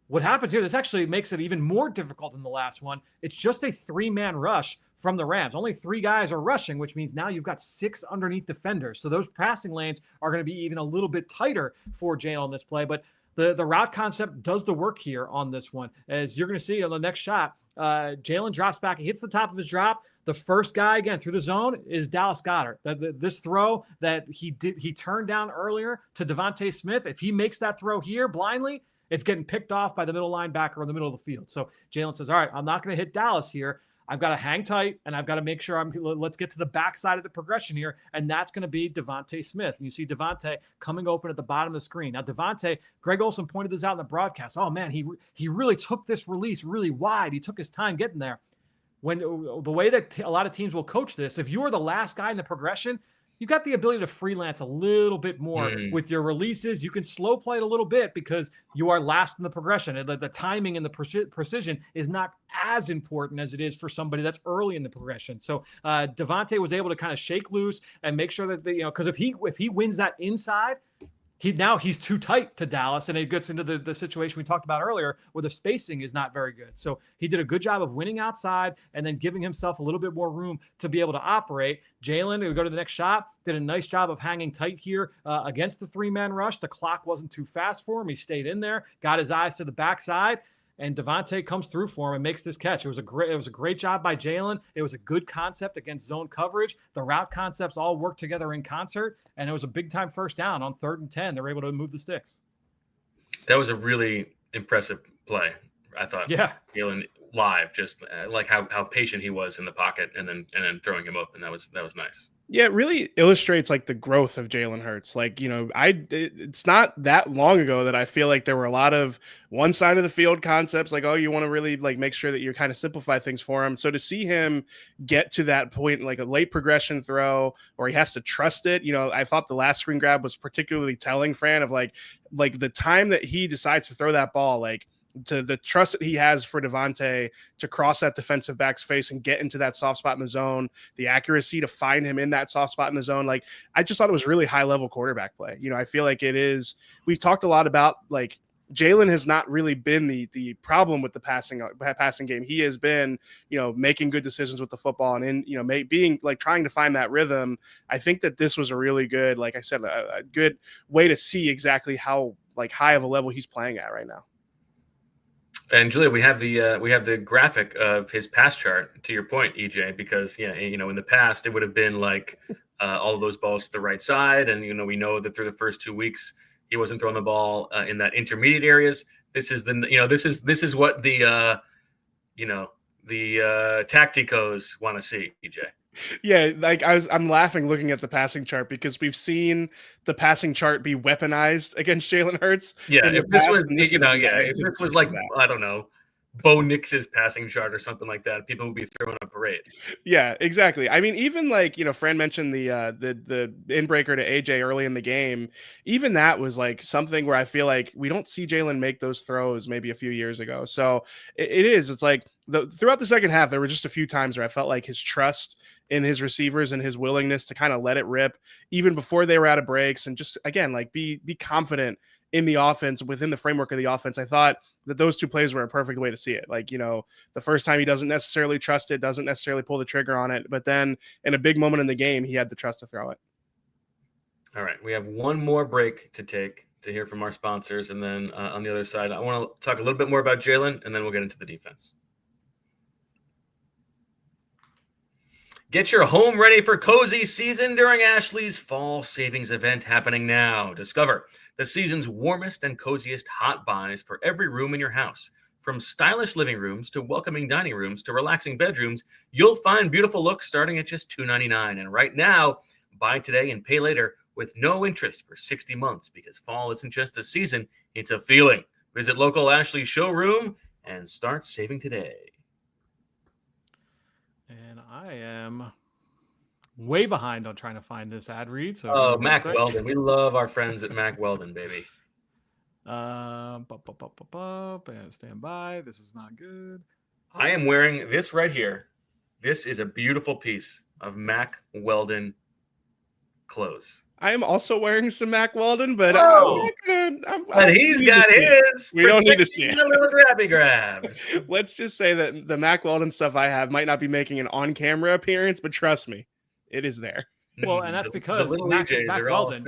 [SPEAKER 2] What happens here, this actually makes it even more difficult than the last one. It's just a 3-man rush from the Rams. Only 3 guys are rushing, which means now you've got 6 underneath defenders. So those passing lanes are going to be even a little bit tighter for Jalen on this play. But the route concept does the work here on this one. As you're going to see on the next shot, Jalen drops back. He hits the top of his drop. The first guy, again, through the zone is Dallas Goedert. This throw that he turned down earlier to DeVonta Smith, if he makes that throw here blindly, it's getting picked off by the middle linebacker in the middle of the field. So Jalen says, all right, I'm not going to hit Dallas here. I've got to hang tight, and I've got to make sure let's get to the backside of the progression here, and that's going to be DeVonta Smith. And you see DeVonta coming open at the bottom of the screen. Now, DeVonta, Greg Olsen pointed this out in the broadcast. Oh, man, he really took this release really wide. He took his time getting there. When the way that a lot of teams will coach this, if you are the last guy in the progression, you've got the ability to freelance a little bit more with your releases. You can slow play it a little bit because you are last in the progression. And the timing and the precision is not as important as it is for somebody that's early in the progression. So DeVonta was able to kind of shake loose and make sure that because if he wins that inside, he's too tight to Dallas, and it gets into the situation we talked about earlier where the spacing is not very good. So he did a good job of winning outside and then giving himself a little bit more room to be able to operate. Jalen, we go to the next shot, did a nice job of hanging tight here against the 3-man rush. The clock wasn't too fast for him. He stayed in there, got his eyes to the backside, and DeVonta comes through for him and makes this catch. It was a great job by Jalen. It was a good concept against zone coverage. The route concepts all worked together in concert, and it was a big-time first down on 3rd and 10. They were able to move the sticks.
[SPEAKER 1] That was a really impressive play, I thought.
[SPEAKER 2] Yeah.
[SPEAKER 1] Jalen live, just like how patient he was in the pocket and then throwing him open. That was nice.
[SPEAKER 3] Yeah, it really illustrates like the growth of Jalen Hurts. Like, it's not that long ago that I feel like there were a lot of one side of the field concepts, like, oh, you want to really like make sure that you kind of simplify things for him. So to see him get to that point, like a late progression throw, or he has to trust it. I thought the last screen grab was particularly telling, Fran, of like the time that he decides to throw that ball, like, to the trust that he has for DeVonta to cross that defensive back's face and get into that soft spot in the zone, the accuracy to find him in that soft spot in the zone. Like, I just thought it was really high level quarterback play. I feel like it is, we've talked a lot about like Jalen has not really been the problem with the passing game. He has been, making good decisions with the football and being like trying to find that rhythm. I think that this was a really good, like I said, a good way to see exactly how like high of a level he's playing at right now.
[SPEAKER 1] And Julia, we have the graphic of his pass chart. To your point, EJ, because in the past it would have been like all of those balls to the right side, and we know that through the first 2 weeks he wasn't throwing the ball in that intermediate areas. this is this is what the tacticos want to see, EJ.
[SPEAKER 3] Yeah, like I'm laughing looking at the passing chart because we've seen the passing chart be weaponized against Jalen Hurts.
[SPEAKER 1] Yeah,
[SPEAKER 3] in the
[SPEAKER 1] if this
[SPEAKER 3] past,
[SPEAKER 1] was
[SPEAKER 3] and this is
[SPEAKER 1] if this was like I don't know, Bo Nix's passing chart or something like that, people would be throwing a parade.
[SPEAKER 3] Yeah, exactly. I mean, even like, Fran mentioned the inbreaker to AJ early in the game. Even that was like something where I feel like we don't see Jalen make those throws maybe a few years ago. So it's like throughout the second half, there were just a few times where I felt like his trust in his receivers and his willingness to kind of let it rip even before they were out of breaks, and just again, like be confident in the offense, within the framework of the offense. I thought that those two plays were a perfect way to see it. Like, the first time he doesn't necessarily trust it, doesn't necessarily pull the trigger on it, but then in a big moment in the game, he had the trust to throw it.
[SPEAKER 1] All right. We have one more break to take to hear from our sponsors. And then on the other side, I want to talk a little bit more about Jalen, and then we'll get into the defense. Get your home ready for cozy season during Ashley's fall savings event happening now. Discover the season's warmest and coziest hot buys for every room in your house. From stylish living rooms to welcoming dining rooms to relaxing bedrooms, you'll find beautiful looks starting at just $2.99. And right now, buy today and pay later with no interest for 60 months, because fall isn't just a season, it's a feeling. Visit local Ashley showroom and start saving today.
[SPEAKER 2] And I am way behind on trying to find this ad read. So
[SPEAKER 1] Mac Weldon. We love our friends at Mac Weldon, baby.
[SPEAKER 2] Stand by. This is not good.
[SPEAKER 1] I am wearing this right here. This is a beautiful piece of Mac Weldon clothes.
[SPEAKER 3] I am also wearing some Mac Weldon, but
[SPEAKER 1] he's got his.
[SPEAKER 3] We don't need to see it.
[SPEAKER 1] A little grabby grabs.
[SPEAKER 3] Let's just say that the Mac Weldon stuff I have might not be making an on-camera appearance, but trust me, it is there.
[SPEAKER 2] Well, and that's because Mac Weldon,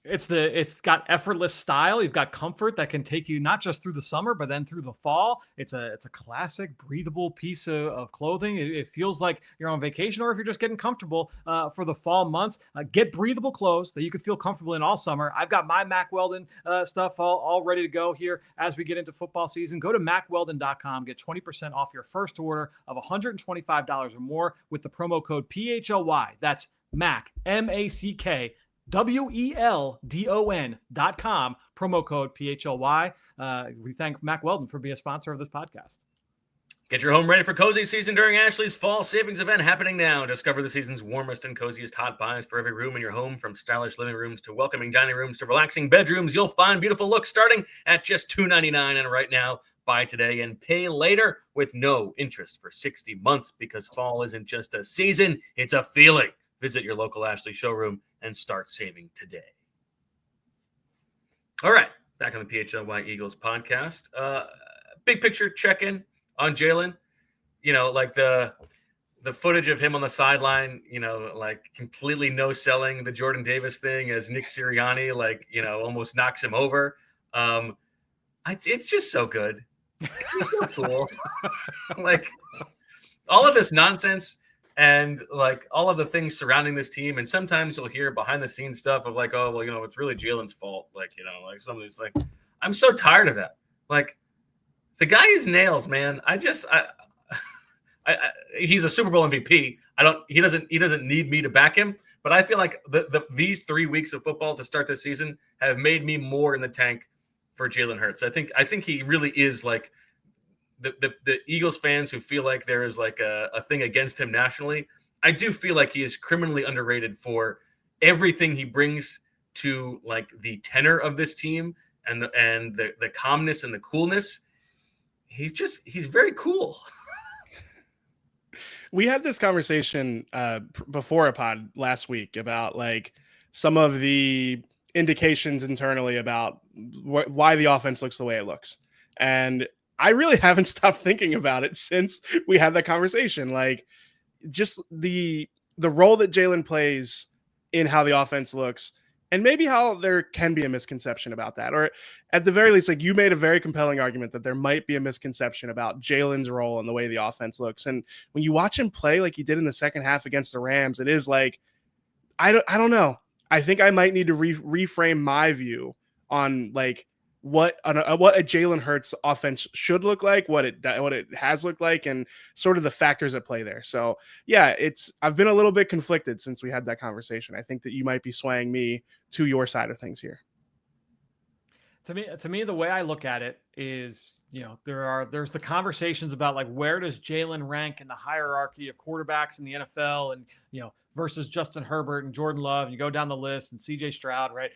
[SPEAKER 2] it's got effortless style. You've got comfort that can take you not just through the summer, but then through the fall. It's a classic, breathable piece of clothing. It feels like you're on vacation, or if you're just getting comfortable for the fall months. Get breathable clothes that you can feel comfortable in all summer. I've got my Mac Weldon stuff all ready to go here as we get into football season. Go to MacWeldon.com. Get 20% off your first order of $125 or more with the promo code PHLY. That's Mac, MacWeldon.com, promo code PHLY. We thank Mac Weldon for being a sponsor of this podcast.
[SPEAKER 1] Get your home ready for cozy season during Ashley's fall savings event happening now. Discover the season's warmest and coziest hot buys for every room in your home. From stylish living rooms to welcoming dining rooms to relaxing bedrooms, you'll find beautiful looks starting at just $2.99. And right now, buy today and pay later with no interest for 60 months, because fall isn't just a season, it's a feeling. Visit your local Ashley showroom and start saving today. All right, back on the PHLY Eagles podcast. Big picture check-in on Jalen. Like the footage of him on the sideline, like completely no-selling the Jordan Davis thing as Nick Sirianni, almost knocks him over. It's just so good. It's so cool. Like, all of this nonsense and like all of the things surrounding this team. And sometimes you'll hear behind the scenes stuff of like, oh, well, it's really Jalen's fault. Like, like somebody's like, I'm so tired of that. Like, the guy is nails, man. He's a Super Bowl MVP. He doesn't need me to back him, but I feel like these 3 weeks of football to start the season have made me more in the tank for Jalen Hurts. I think he really is like, the Eagles fans who feel like there is like a thing against him nationally. I do feel like he is criminally underrated for everything he brings to like the tenor of this team and the calmness and the coolness. He's very cool.
[SPEAKER 3] We had this conversation before a pod last week about like some of the indications internally about why the offense looks the way it looks. And I really haven't stopped thinking about it since we had that conversation. Like, just the role that Jalen plays in how the offense looks, and maybe how there can be a misconception about that. Or at the very least, like, you made a very compelling argument that there might be a misconception about Jalen's role and the way the offense looks. And when you watch him play like he did in the second half against the Rams, it is like, I don't know. I think I might need to reframe my view on like what a Jalen Hurts offense should look like, what it has looked like, and sort of the factors at play there. So yeah, I've been a little bit conflicted since we had that conversation. I think that you might be swaying me to your side of things here.
[SPEAKER 2] To me, the way I look at it is, there's the conversations about like, where does Jalen rank in the hierarchy of quarterbacks in the NFL, and versus Justin Herbert and Jordan Love, and you go down the list, and CJ Stroud, right?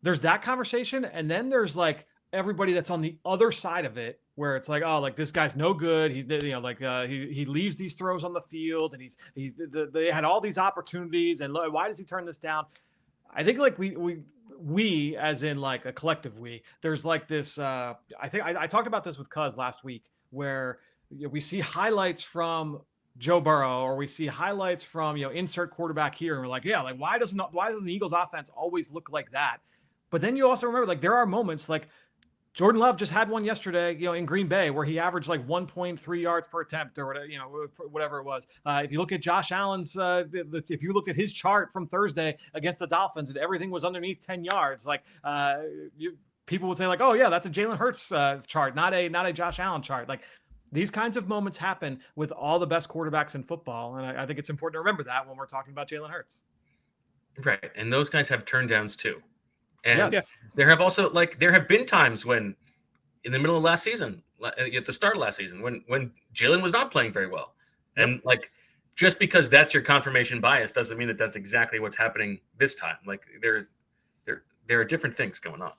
[SPEAKER 2] There's that conversation, and then there's like everybody that's on the other side of it, where it's like, oh, like this guy's no good. He leaves these throws on the field, and they had all these opportunities, and why does he turn this down? I think like we as in like a collective there's like this I think I talked about this with Cuz last week, where we see highlights from Joe Burrow, or we see highlights from insert quarterback here, and we're like, yeah, like why doesn't the Eagles offense always look like that? But then you also remember, like, there are moments like Jordan Love just had one yesterday, in Green Bay, where he averaged like 1.3 yards per attempt, or whatever it was. If you look at Josh Allen's, if you looked at his chart from Thursday against the Dolphins, and everything was underneath 10 yards, like people would say like, oh yeah, that's a Jalen Hurts chart, not a Josh Allen chart. Like, these kinds of moments happen with all the best quarterbacks in football, and I think it's important to remember that when we're talking about Jalen Hurts.
[SPEAKER 1] Right, and those guys have turndowns too. And
[SPEAKER 2] yes.
[SPEAKER 1] there have been times when, in the middle of last season, at the start of last season, when Jalen was not playing very well. Yep. And like, just because that's your confirmation bias doesn't mean that that's exactly what's happening this time. Like, there are different things going on.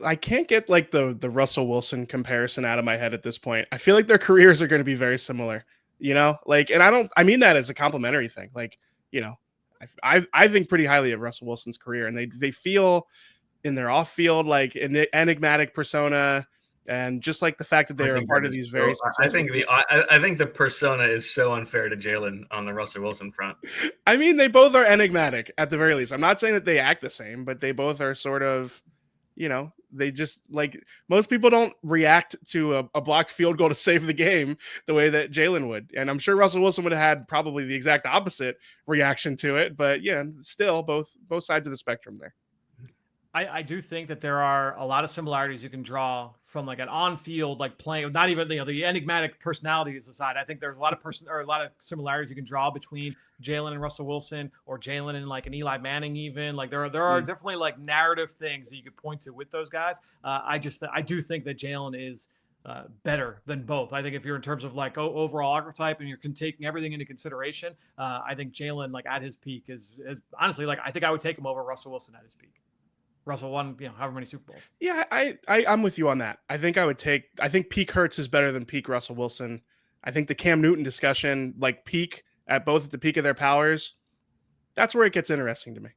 [SPEAKER 3] I can't get like the Russell Wilson comparison out of my head at this point. I feel like their careers are going to be very similar, like, and I mean that as a complimentary thing. Like, I think pretty highly of Russell Wilson's career, and they feel in their off field like an enigmatic persona, and just like the fact that they are a part of these very.
[SPEAKER 1] I think the persona is so unfair to Jalen on the Russell Wilson front.
[SPEAKER 3] I mean, they both are enigmatic at the very least. I'm not saying that they act the same, but they both are sort of, they just, like, most people don't react to a blocked field goal to save the game the way that Jalen would. And I'm sure Russell Wilson would have had probably the exact opposite reaction to it. But yeah, still both sides of the spectrum there.
[SPEAKER 2] I do think that there are a lot of similarities you can draw from like an on-field, like playing, not even the enigmatic personalities aside. I think there's a lot of similarities you can draw between Jalen and Russell Wilson, or Jalen and like an Eli Manning even. Like there are definitely like narrative things that you could point to with those guys. I do think that Jalen is better than both. I think if you're in terms of like overall archetype and you're taking everything into consideration, I think Jalen, like at his peak, is honestly, like, I think I would take him over Russell Wilson at his peak. Russell won, however many Super Bowls.
[SPEAKER 3] Yeah, I'm with you on that. I think peak Hurts is better than peak Russell Wilson. I think the Cam Newton discussion, like peak at the peak of their powers, that's where it gets interesting to me.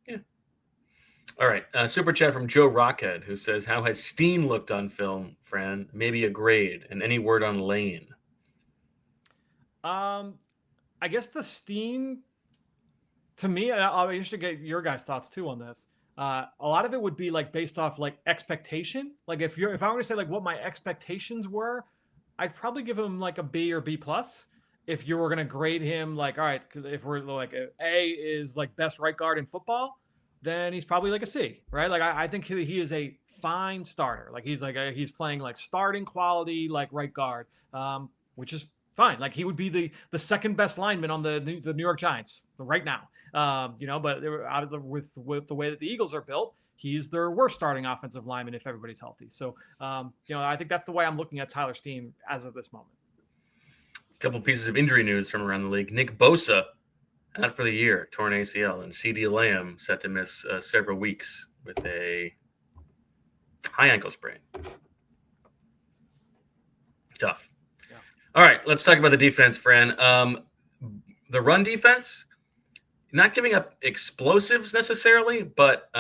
[SPEAKER 1] Yeah. All right. Super chat from Joe Rockhead, who says, how has Steen looked on film, Fran? Maybe a grade, and any word on Lane?
[SPEAKER 2] I guess the Steen, to me, I'll be interested to get your guys' thoughts too on this. A lot of it would be like based off like expectation. Like if I were to say like what my expectations were, I'd probably give him like a B or B plus. If you were going to grade him, like, all right, if we're like A is like best right guard in football, then he's probably like a C, right? Like I think he is a fine starter. Like he's playing like starting quality, like right guard, which is fine. Like he would be the second best lineman on the New York Giants right now. But with the way that the Eagles are built, he's their worst starting offensive lineman if everybody's healthy. So, I think that's the way I'm looking at Tyler Steen as of this moment.
[SPEAKER 1] A couple pieces of injury news from around the league. Nick Bosa out for the year, torn ACL, and CeeDee Lamb set to miss several weeks with a high ankle sprain. Tough. Yeah. All right, let's talk about the defense, Fran. The run defense, not giving up explosives necessarily, but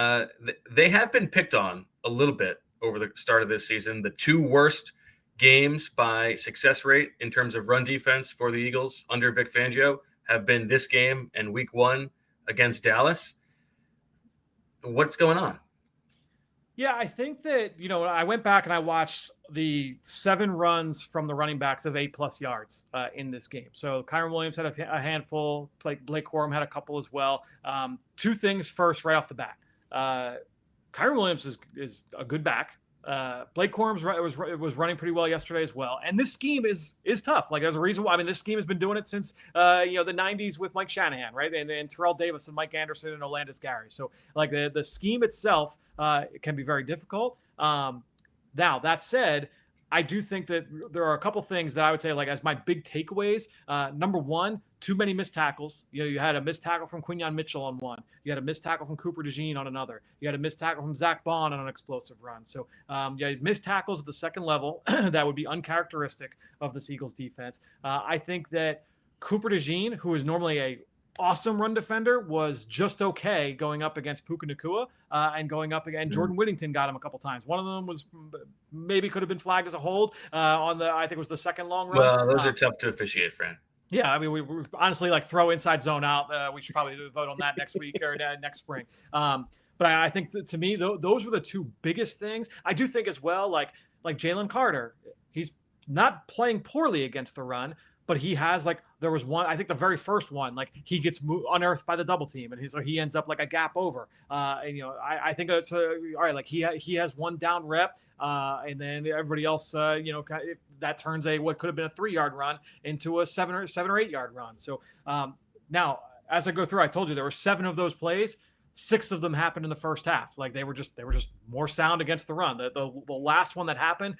[SPEAKER 1] they have been picked on a little bit over the start of this season. The two worst games by success rate in terms of run defense for the Eagles under Vic Fangio have been this game and week 1 against Dallas. What's going on?
[SPEAKER 2] Yeah, I think that, I went back and I watched the 7 runs from the running backs of 8+ yards in this game. So Kyron Williams had a handful, Blake Corum had a couple as well. Two things first right off the bat. Kyren Williams is a good back. Blake Corum was running pretty well yesterday as well. And this scheme is tough. Like, there's a reason why. I mean, this scheme has been doing it since the 90s with Mike Shanahan, right? And Terrell Davis and Mike Anderson and Olandis Gary. So like the scheme itself can be very difficult. Now that said, I do think that there are a couple things that I would say, like, as my big takeaways. Number one, too many missed tackles. You had a missed tackle from Quinyon Mitchell on one. You had a missed tackle from Cooper DeJean on another. You had a missed tackle from Zach Bond on an explosive run. So you had missed tackles at the second level that would be uncharacteristic of the Eagles defense. I think that Cooper DeJean, who is normally a awesome run defender, was just okay going up against Puka Nacua and going up again. Jordan Whittington got him a couple times. One of them was maybe could have been flagged as a hold on I think it was the second long run.
[SPEAKER 1] Well, those are tough to officiate, Fran.
[SPEAKER 2] Yeah, I mean, we honestly, like, throw inside zone out. We should probably vote on that next week or next spring. But I think that, to me, those were the two biggest things. I do think as well, like Jalen Carter, he's not playing poorly against the run, but he has, like, there was one, I think the very first one, like, he gets unearthed by the double team, and he ends up like a gap over. And I think it's all right. Like, he has one down rep, and then everybody else, that turns what could have been a 3-yard run into a 7 or 8 yard run. So now, as I go through, I told you there were 7 of those plays. 6 of them happened in the first half. Like, they were just more sound against the run. The last one that happened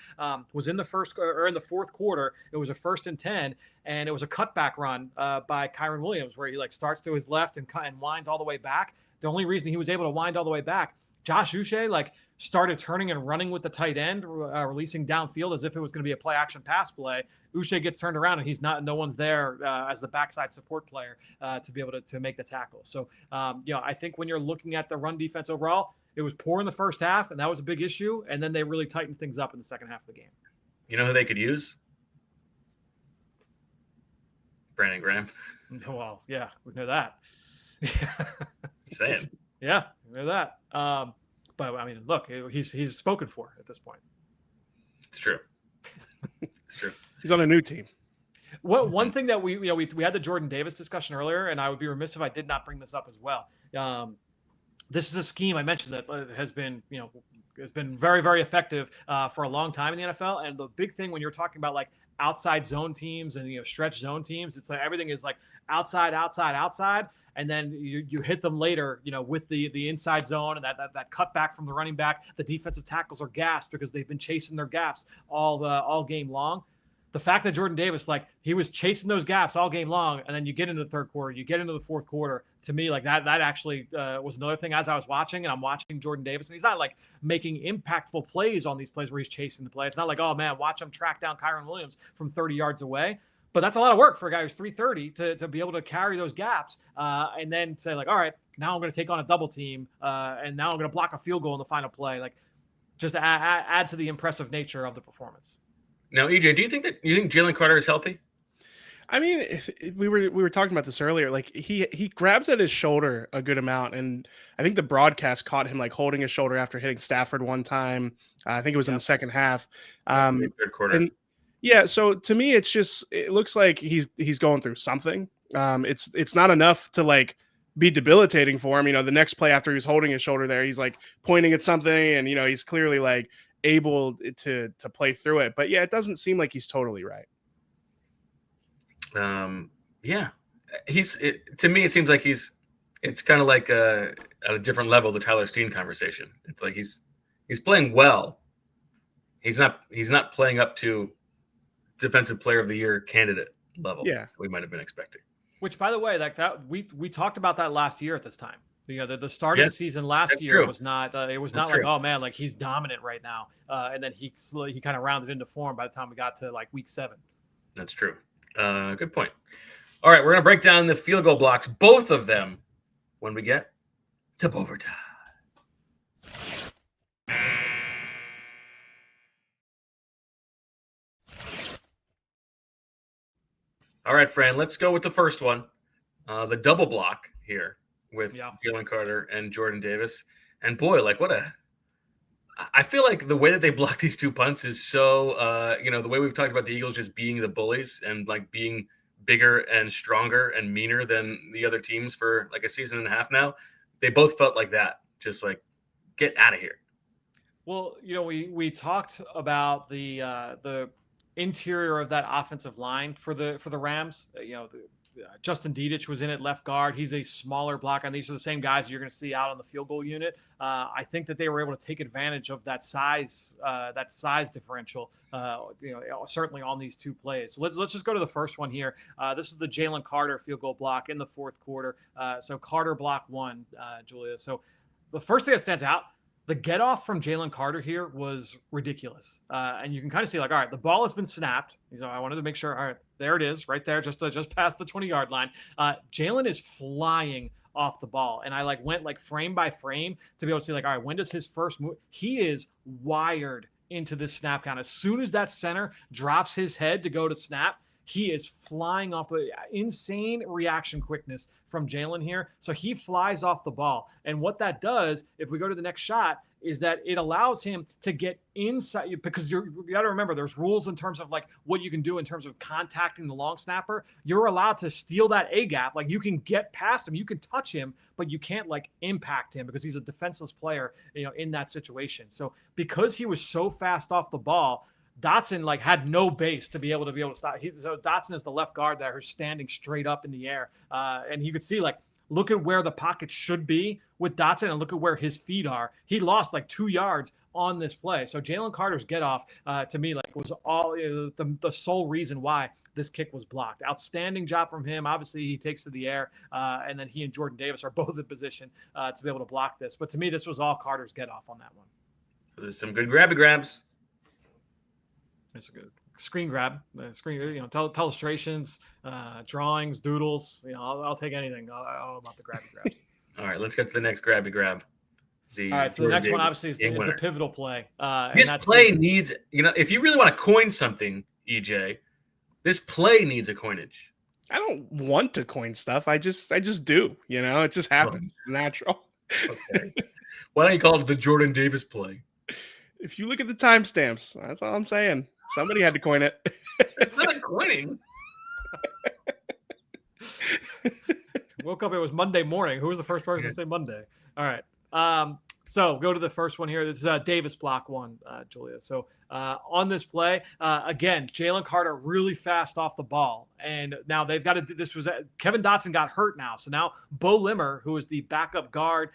[SPEAKER 2] was in the fourth quarter. It was a 1st and 10, and it was a cutback run by Kyren Williams, where he, like, starts to his left and winds all the way back. The only reason he was able to wind all the way back, Josh Uche, like, started turning and running with the tight end, releasing downfield as if it was going to be a play action pass play. Uche gets turned around, and no one's there as the backside support player to be able to make the tackle. So, I think when you're looking at the run defense overall, it was poor in the first half, and that was a big issue. And then they really tightened things up in the second half of the game.
[SPEAKER 1] You know who they could use? Brandon Graham.
[SPEAKER 2] Well, yeah, we know that.
[SPEAKER 1] Saying.
[SPEAKER 2] Yeah, we know that. But I mean, look, he's spoken for at this point.
[SPEAKER 1] It's true. It's true.
[SPEAKER 3] He's on a new team.
[SPEAKER 2] One thing that we had the Jordan Davis discussion earlier, and I would be remiss if I did not bring this up as well. This is a scheme I mentioned that has been very, very effective for a long time in the NFL. And the big thing when you're talking about, like, outside zone teams and stretch zone teams, it's like everything is like outside, outside, outside. And then you hit them later, with the inside zone and that cutback from the running back. The defensive tackles are gassed because they've been chasing their gaps all game long. The fact that Jordan Davis, like, he was chasing those gaps all game long, and then you get into the third quarter, you get into the fourth quarter. To me, like, that actually was another thing as I was watching, and I'm watching Jordan Davis, and he's not, like, making impactful plays on these plays where he's chasing the play. It's not like, oh man, watch him track down Kyren Williams from 30 yards away. But that's a lot of work for a guy who's 330 to be able to carry those gaps and then say, like, all right, now I'm going to take on a double team and now I'm going to block a field goal in the final play. Like, just to add to the impressive nature of the performance.
[SPEAKER 1] Now, EJ, do you think Jalen Carter is healthy?
[SPEAKER 3] I mean, we were talking about this earlier. Like, he grabs at his shoulder a good amount, and I think the broadcast caught him, like, holding his shoulder after hitting Stafford one time. I think it was in the second half.
[SPEAKER 1] Third quarter.
[SPEAKER 3] Yeah, so to me, it looks like he's going through something. It's not enough to, like, be debilitating for him. The next play after he's holding his shoulder there, he's, like, pointing at something, and he's clearly, like, able to play through it. But yeah, it doesn't seem like he's totally right.
[SPEAKER 1] Yeah, to me it seems like it's kind of like at a different level, the Tyler Steen conversation. It's like he's playing well. He's not playing up to Defensive Player of the Year candidate level.
[SPEAKER 3] Yeah,
[SPEAKER 1] we might have been expecting.
[SPEAKER 2] Which, by the way, like that, we talked about that last year at this time. The start of the season last year was not. It was not like, oh man, like, he's dominant right now. And then he kind of rounded into form by the time we got to, like, week 7.
[SPEAKER 1] That's true. Good point. All right, we're gonna break down the field goal blocks, both of them, when we get to overtime. All right, Fran, let's go with the first one. The double block here with Jalen Carter and Jordan Davis. And boy, like, I feel like the way that they block these two punts is so, the way we've talked about the Eagles just being the bullies and, like, being bigger and stronger and meaner than the other teams for, like, a season and a half now. They both felt like that just like get out of here.
[SPEAKER 2] Well, we talked about the interior of that offensive line for the Rams. Justin Diedich was in at left guard. He's a smaller blocker, and these are the same guys you're going to see out on the field goal unit. I think that they were able to take advantage of that size differential. Certainly on these two plays. So let's just go to the first one here. This is the Jalen Carter field goal block in the fourth quarter. So Carter block one, Julia. So the first thing that stands out, the get off from Jalen Carter here was ridiculous. And you can kind of see like, all right, the ball has been snapped. I wanted to make sure, all right, there it is right there, just past the 20-yard line. Jalen is flying off the ball. And I went frame by frame to be able to see all right, when does his first move? He is wired into this snap count. As soon as that center drops his head to go to snap, he is flying off the insane reaction quickness from Jalen here. So he flies off the ball. And what that does, if we go to the next shot, is that it allows him to get inside, because you got to remember there's rules in terms of what you can do in terms of contacting the long snapper. You're allowed to steal that A gap. You can get past him, you can touch him, but you can't impact him because he's a defenseless player, in that situation. So because he was so fast off the ball, Dotson had no base to be able to stop. So Dotson is the left guard there who's standing straight up in the air. And you could see look at where the pocket should be with Dotson and look at where his feet are. He lost 2 yards on this play. So Jalen Carter's get off to me was all the sole reason why this kick was blocked. Outstanding job from him. Obviously he takes to the air and then he and Jordan Davis are both in position to be able to block this. But to me, this was all Carter's get off on that one.
[SPEAKER 1] There's some good grabby grabs.
[SPEAKER 2] It's a good screen grab, illustrations, drawings, doodles. I'll take anything. All about the grabby grabs.
[SPEAKER 1] All right, let's get to the next grabby grab.
[SPEAKER 2] All right, so the next one obviously is the pivotal play.
[SPEAKER 1] This play needs, if you really want to coin something, EJ, this play needs a coinage.
[SPEAKER 3] I don't want to coin stuff. I just do. It just happens. It's natural.
[SPEAKER 1] Okay. Why don't you call it the Jordan Davis play?
[SPEAKER 3] If you look at the timestamps, that's all I'm saying. Somebody had to coin it.
[SPEAKER 1] It's not coining.
[SPEAKER 2] Woke up, it was Monday morning. Who was the first person to say Monday? All right. So go to the first one here. This is Davis block one, Julia. So on this play, again, Jalen Carter really fast off the ball. And now they've got to, Kevin Dotson got hurt now. So now Bo Limmer, who is the backup guard,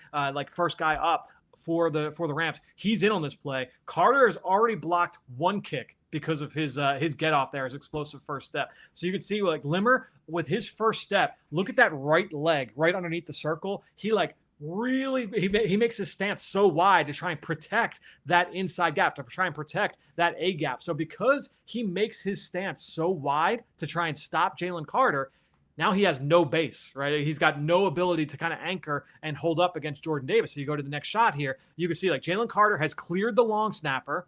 [SPEAKER 2] first guy up for the Rams, he's in on this play. Carter has already blocked one kick because of his get off there, his explosive first step. So you can see Limmer with his first step, look at that right leg right underneath the circle. He he makes his stance so wide to try and protect that inside gap, to try and protect that A gap. So because he makes his stance so wide to try and stop Jalen Carter, now he has no base, right? He's got no ability to kind of anchor and hold up against Jordan Davis. So you go to the next shot here, you can see Jalen Carter has cleared the long snapper.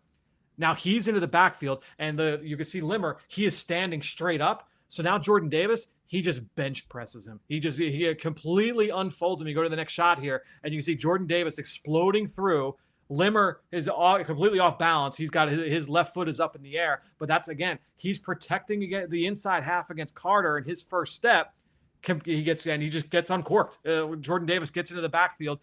[SPEAKER 2] Now he's into the backfield, and you can see Limmer, he is standing straight up. So now Jordan Davis, he just bench presses him. He completely unfolds him. You go to the next shot here, and you can see Jordan Davis exploding through. Limmer is completely off balance. He's got his left foot is up in the air, but that's, again, he's protecting the inside half against Carter in his first step. He just gets uncorked. Jordan Davis gets into the backfield.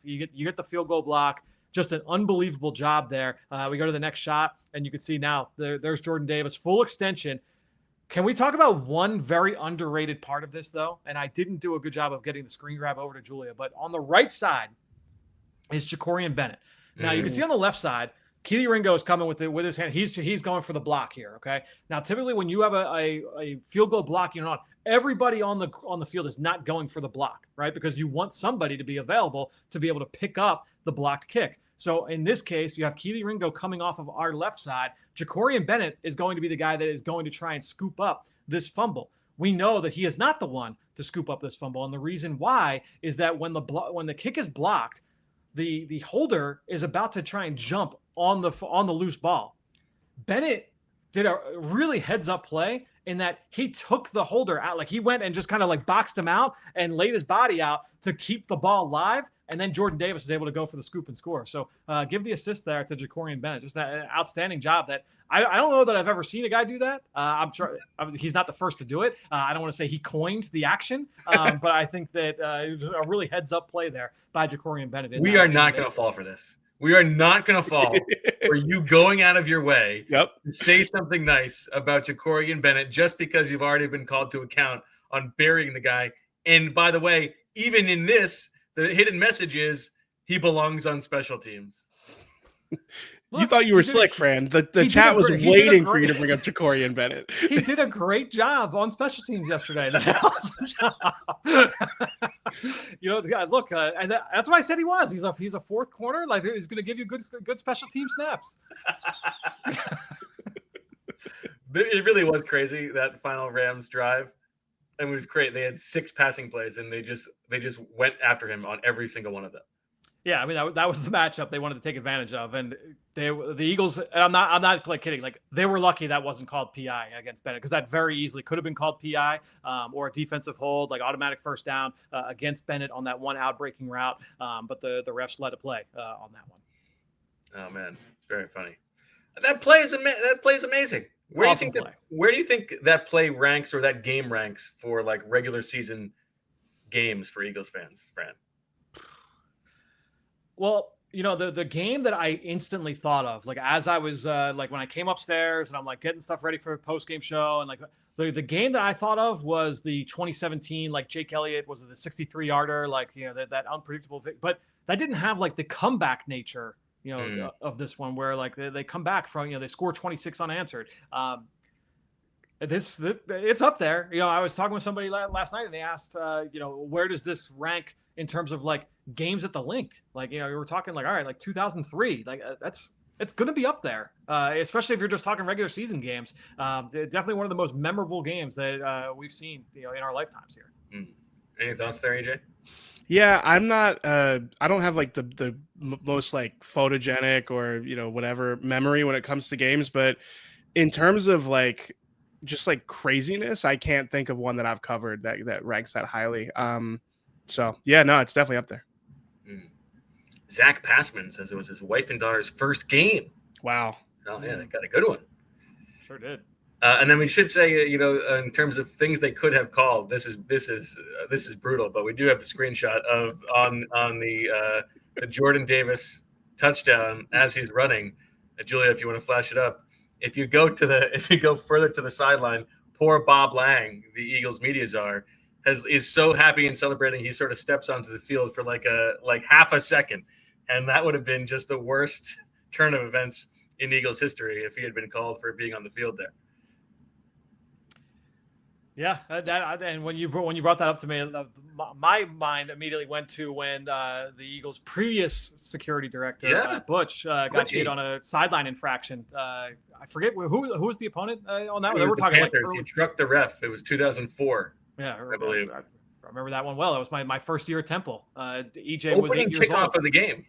[SPEAKER 2] You get the field goal block. Just an unbelievable job there. We go to the next shot, and you can see now there's Jordan Davis, full extension. Can we talk about one very underrated part of this, though? And I didn't do a good job of getting the screen grab over to Julia, but on the right side is Jacorian Bennett. Now you can see on the left side, Keely Ringo is coming with his hand. He's going for the block here. Okay. Now typically when you have a field goal block, everybody on the field is not going for the block, right? Because you want somebody to be available to be able to pick up the blocked kick. So in this case, you have Keely Ringo coming off of our left side. Jacorian Bennett is going to be the guy that is going to try and scoop up this fumble. We know that he is not the one to scoop up this fumble, and the reason why is that when the kick is blocked, the holder is about to try and jump on the loose ball. Bennett did a really heads up play in that he took the holder out. Like he went and just kind of like boxed him out and laid his body out to keep the ball live. And then Jordan Davis is able to go for the scoop and score. So give the assist there to Jacorian Bennett. Just an outstanding job that I don't know that I've ever seen a guy do that. I'm sure he's not the first to do it. I don't want to say he coined the action, but I think that it was a really heads-up play there by Jacorian Bennett.
[SPEAKER 1] We are not going to fall for this. We are not going to fall for you going out of your way to say something nice about Jacorian Bennett just because you've already been called to account on burying the guy. And by the way, even in this, the hidden message is he belongs on special teams.
[SPEAKER 2] Look,
[SPEAKER 3] you thought you were slick, Fran. The chat was waiting for you to bring up Jacorian Bennett.
[SPEAKER 2] He did a great job on special teams yesterday. Awesome job. Look, and that's what I said he was. He's a fourth corner. Like he's going to give you good special team snaps.
[SPEAKER 1] It really was crazy, that final Rams drive. It was great. They had 6 passing plays, and they just went after him on every single one of them.
[SPEAKER 2] Yeah, I mean that was the matchup they wanted to take advantage of, and the Eagles. And I'm not like kidding. Like they were lucky that wasn't called PI against Bennett, because that very easily could have been called PI or a defensive hold, like automatic first down against Bennett on that one out-breaking route. But the refs let it play on that one.
[SPEAKER 1] Oh man, very funny. That play is amazing. Where do you think that play ranks, or that game ranks, for like regular season games for Eagles fans, Fran?
[SPEAKER 2] Well, the game that I instantly thought of, like as I was like when I came upstairs and I'm like getting stuff ready for a post-game show, and like the game that I thought of was the 2017, like Jake Elliott was the 63-yarder, like that unpredictable, but that didn't have like the comeback nature of this one, where like they come back from, they score 26 unanswered. This it's up there. I was talking with somebody last night, and they asked, where does this rank in terms of like games at the link? Like, we were talking like, all right, like 2003, like it's going to be up there, especially if you're just talking regular season games. Definitely one of the most memorable games that we've seen, in our lifetimes here.
[SPEAKER 1] Any thoughts there, AJ?
[SPEAKER 3] Yeah, I'm not. I don't have like the most like photogenic or whatever memory when it comes to games, but in terms of like just like craziness, I can't think of one that I've covered that ranks that highly. So yeah, no, it's definitely up there.
[SPEAKER 1] Zach Passman says it was his wife and daughter's first game.
[SPEAKER 3] Wow.
[SPEAKER 1] Oh yeah, they got a good one.
[SPEAKER 2] Sure did.
[SPEAKER 1] And then we should say, in terms of things they could have called, this is brutal, but we do have the screenshot of on the Jordan Davis touchdown as he's running. Julia, if you want to flash it up, if you go further to the sideline, poor Bob Lang, the Eagles media czar, is so happy and celebrating. He sort of steps onto the field for like half a second, and that would have been just the worst turn of events in Eagles history if he had been called for being on the field there.
[SPEAKER 2] Yeah, and when you brought that up to me, my mind immediately went to when the Eagles' previous security director, Butch, got hit on a sideline infraction. I forget who was the opponent on that one. They were talking
[SPEAKER 1] Panthers. He struck the ref. It was 2004.
[SPEAKER 2] Yeah,
[SPEAKER 1] I believe.
[SPEAKER 2] I remember that one well. That was my first year at Temple. EJ
[SPEAKER 1] Opening
[SPEAKER 2] was 8 years
[SPEAKER 1] kickoff
[SPEAKER 2] old.
[SPEAKER 1] of the game.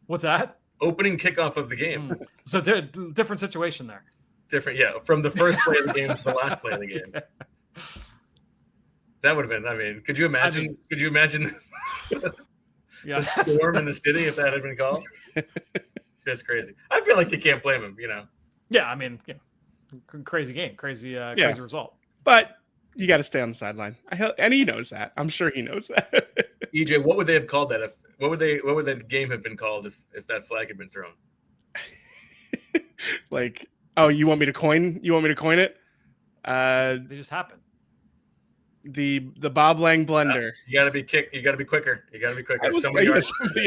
[SPEAKER 2] What's that?
[SPEAKER 1] Opening kickoff of the game.
[SPEAKER 2] So different situation there.
[SPEAKER 1] Different, yeah. From the first play of the game to the last play of the game. That would have been. I mean, could you imagine? Could you imagine the storm in the city if that had been called? It's just crazy. I feel like you can't blame him.
[SPEAKER 2] Yeah, I mean, crazy game, crazy result.
[SPEAKER 3] But you got to stay on the sideline, and he knows that. I'm sure he knows that.
[SPEAKER 1] EJ, what would they have called that? What would that game have been called if that flag had been thrown?
[SPEAKER 3] Like, oh, you want me to coin? You want me to coin it?
[SPEAKER 2] They just happen.
[SPEAKER 3] The Bob Lang blunder.
[SPEAKER 1] You gotta be quicker. You gotta be quicker.
[SPEAKER 3] Somebody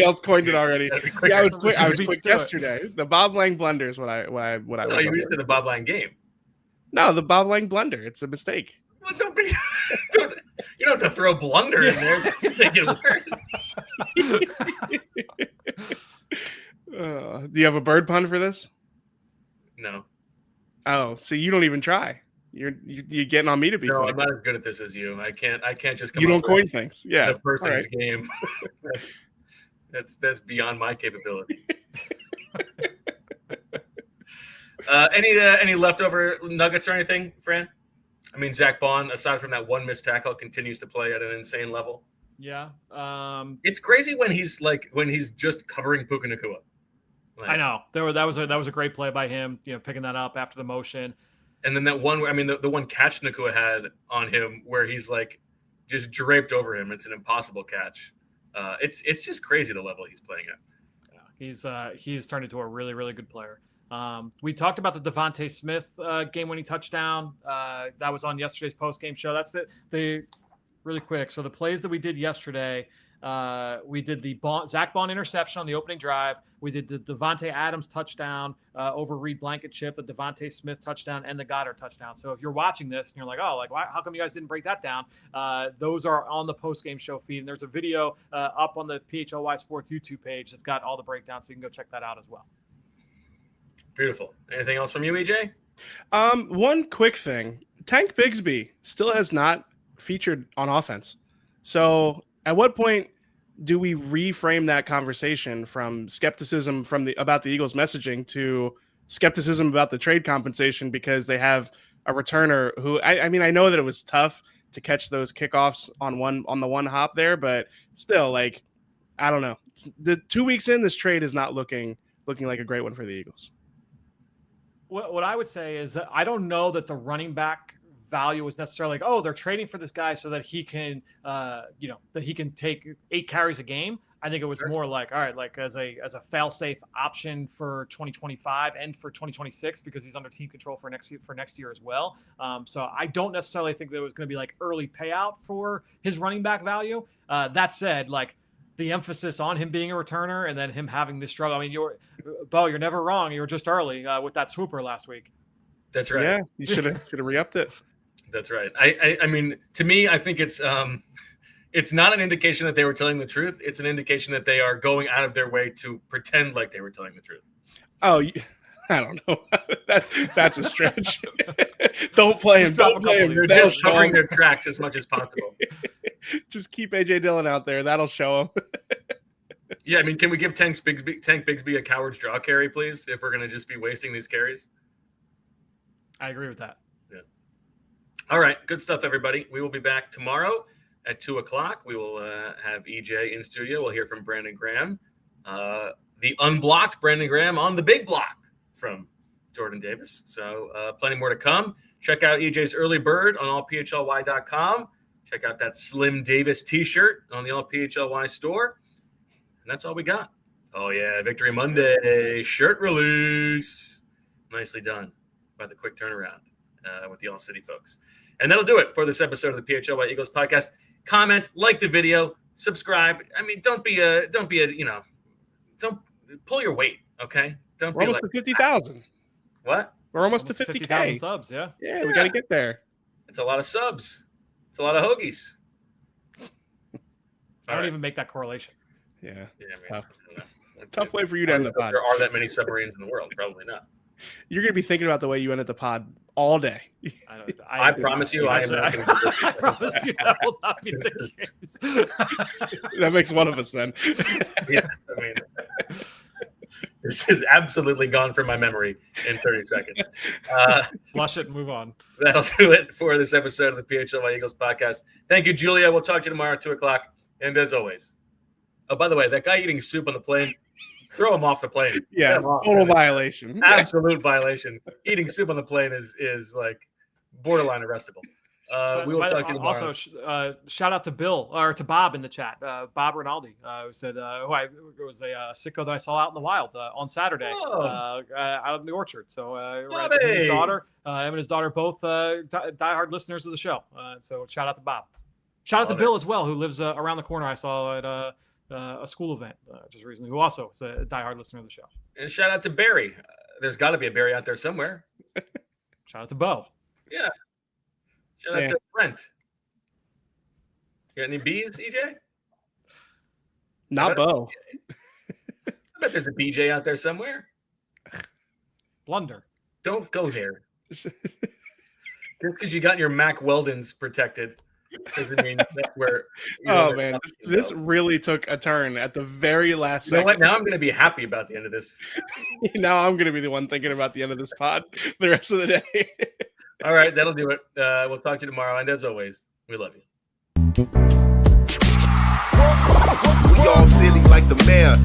[SPEAKER 3] else coined it already. Yeah, I was quick. I was quick yesterday. The Bob Lang blunder is what I.
[SPEAKER 1] Oh, you used to the Bob Lang game.
[SPEAKER 3] No, the Bob Lang blunder. It's a mistake.
[SPEAKER 1] Well, you don't have to throw blunder in there. Make it worse.
[SPEAKER 3] Do you have a bird pun for this?
[SPEAKER 1] No.
[SPEAKER 3] Oh, so you don't even try. You're getting on me to be.
[SPEAKER 1] No,
[SPEAKER 3] quick.
[SPEAKER 1] I'm not as good at this as you. I can't just come.
[SPEAKER 3] You don't coin things. Yeah,
[SPEAKER 1] a person's game. That's beyond my capability. Any leftover nuggets or anything, Fran? I mean, Zach Bond, aside from that one missed tackle, continues to play at an insane level.
[SPEAKER 2] Yeah.
[SPEAKER 1] It's crazy when he's just covering Puka Nacua.
[SPEAKER 2] I know that was a great play by him, picking that up after the motion.
[SPEAKER 1] And then that one, I mean, the one catch Nacua had on him where he's like just draped over him. It's an impossible catch. It's just crazy the level he's playing at.
[SPEAKER 2] Yeah, he's turned into a really, really good player. We talked about the DeVonta Smith game-winning touchdown. That was on yesterday's post-game show. That's the really quick. So the plays that we did yesterday, we did the Zach Bond interception on the opening drive. We did the Devontae Adams touchdown over Reed Blankenship, the DeVonta Smith touchdown, and the Goedert touchdown. So if you're watching this and you're like, how come you guys didn't break that down? Those are on the post-game show feed. And there's a video up on the PHLY Sports YouTube page that's got all the breakdowns, so you can go check that out as well.
[SPEAKER 1] Beautiful. Anything else from you, EJ?
[SPEAKER 3] One quick thing. Tank Bigsby still has not featured on offense. So at what point do we reframe that conversation from skepticism about the Eagles messaging to skepticism about the trade compensation because they have a returner who I mean, I know that it was tough to catch those kickoffs on the one hop there, but still, like, I don't know. The 2 weeks in, this trade is not looking like a great one for the Eagles.
[SPEAKER 2] What I would say is that I don't know that the running back value is necessarily like, oh, they're trading for this guy so that he can, that he can take 8 carries a game. I think it was more like, all right, like as a fail-safe option for 2025 and for 2026 because he's under team control for next year as well. So I don't necessarily think there was going to be like early payout for his running back value. That said, like, the emphasis on him being a returner and then him having this struggle. I mean, Bo, you're never wrong. You were just early with that swooper last week.
[SPEAKER 1] That's right.
[SPEAKER 3] Yeah, you should have re-upped it.
[SPEAKER 1] That's right. I mean, to me, I think it's not an indication that they were telling the truth. It's an indication that they are going out of their way to pretend like they were telling the truth.
[SPEAKER 3] Oh, I don't know. That's a stretch. Don't play him. Don't play him.
[SPEAKER 1] They're just covering their tracks as much as possible.
[SPEAKER 3] Just keep AJ Dillon out there. That'll show him.
[SPEAKER 1] Yeah, I mean, can we give Tank Bigsby a coward's draw carry, please, if we're going to just be wasting these carries?
[SPEAKER 2] I agree with that.
[SPEAKER 1] Yeah. All right. Good stuff, everybody. We will be back tomorrow at 2:00. We will have EJ in studio. We'll hear from Brandon Graham, the unblocked Brandon Graham on the big block from Jordan Davis. So plenty more to come. Check out EJ's early bird on allphly.com. Check out that Slim Davis t-shirt on the AllPHLY store. And that's all we got. Oh, yeah. Victory Monday shirt release. Nicely done by the quick turnaround with the All-City folks. And that'll do it for this episode of the PHLY Eagles podcast. Comment, like the video, subscribe. I mean, don't pull your weight, okay?
[SPEAKER 3] We're almost to 50,000.
[SPEAKER 1] What?
[SPEAKER 3] We're almost to 50K.
[SPEAKER 2] Subs, yeah.
[SPEAKER 3] Yeah, we got to get there.
[SPEAKER 1] It's a lot of subs. It's a lot of hoagies.
[SPEAKER 2] I don't even make that correlation.
[SPEAKER 3] Yeah,
[SPEAKER 1] man.
[SPEAKER 3] Tough way for you to end the pod.
[SPEAKER 1] There are that many submarines in the world. Probably not.
[SPEAKER 3] You're going to be thinking about the way you ended the pod all day.
[SPEAKER 1] I promise you, I
[SPEAKER 2] promise you that will not be the case.
[SPEAKER 3] That makes one of us then.
[SPEAKER 1] Yeah, I mean, this is absolutely gone from my memory in 30 seconds.
[SPEAKER 2] Flush it and move on.
[SPEAKER 1] That'll do it for this episode of the PHLY Eagles podcast. Thank you, Julia. We'll talk to you tomorrow at 2:00. And as always, oh, by the way, that guy eating soup on the plane, throw him off the plane.
[SPEAKER 3] Yeah, total violation.
[SPEAKER 1] Absolute violation. Eating soup on the plane is like borderline arrestable. We will talk to you tomorrow.
[SPEAKER 2] Also, shout out to Bill or to Bob in the chat. Bob Rinaldi, who said, it was a sicko that I saw out in the wild on Saturday out in the orchard. So him and his daughter, both diehard listeners of the show. So shout out to Bob. Shout out to Bill as well, who lives around the corner. I saw at a school event just recently, who also is a diehard listener of the show. And
[SPEAKER 1] shout out to Barry. There's got to be a Barry out there somewhere.
[SPEAKER 2] Shout out to Bo.
[SPEAKER 1] Yeah. Shout out to Brent. You got any bees, EJ?
[SPEAKER 3] Not Bo.
[SPEAKER 1] I bet there's a BJ out there somewhere.
[SPEAKER 2] Blunder.
[SPEAKER 1] Don't go there. Just because you got your Mac Weldons protected doesn't mean that's where.
[SPEAKER 3] Oh, man. This really took a turn at the very last second.
[SPEAKER 1] You know what? Now I'm going to be happy about the end of this.
[SPEAKER 3] Now I'm going to be the one thinking about the end of this pod the rest of the day.
[SPEAKER 1] All right, that'll do it. We'll talk to you tomorrow. And as always, we love you.
[SPEAKER 4] We all silly like the mayor.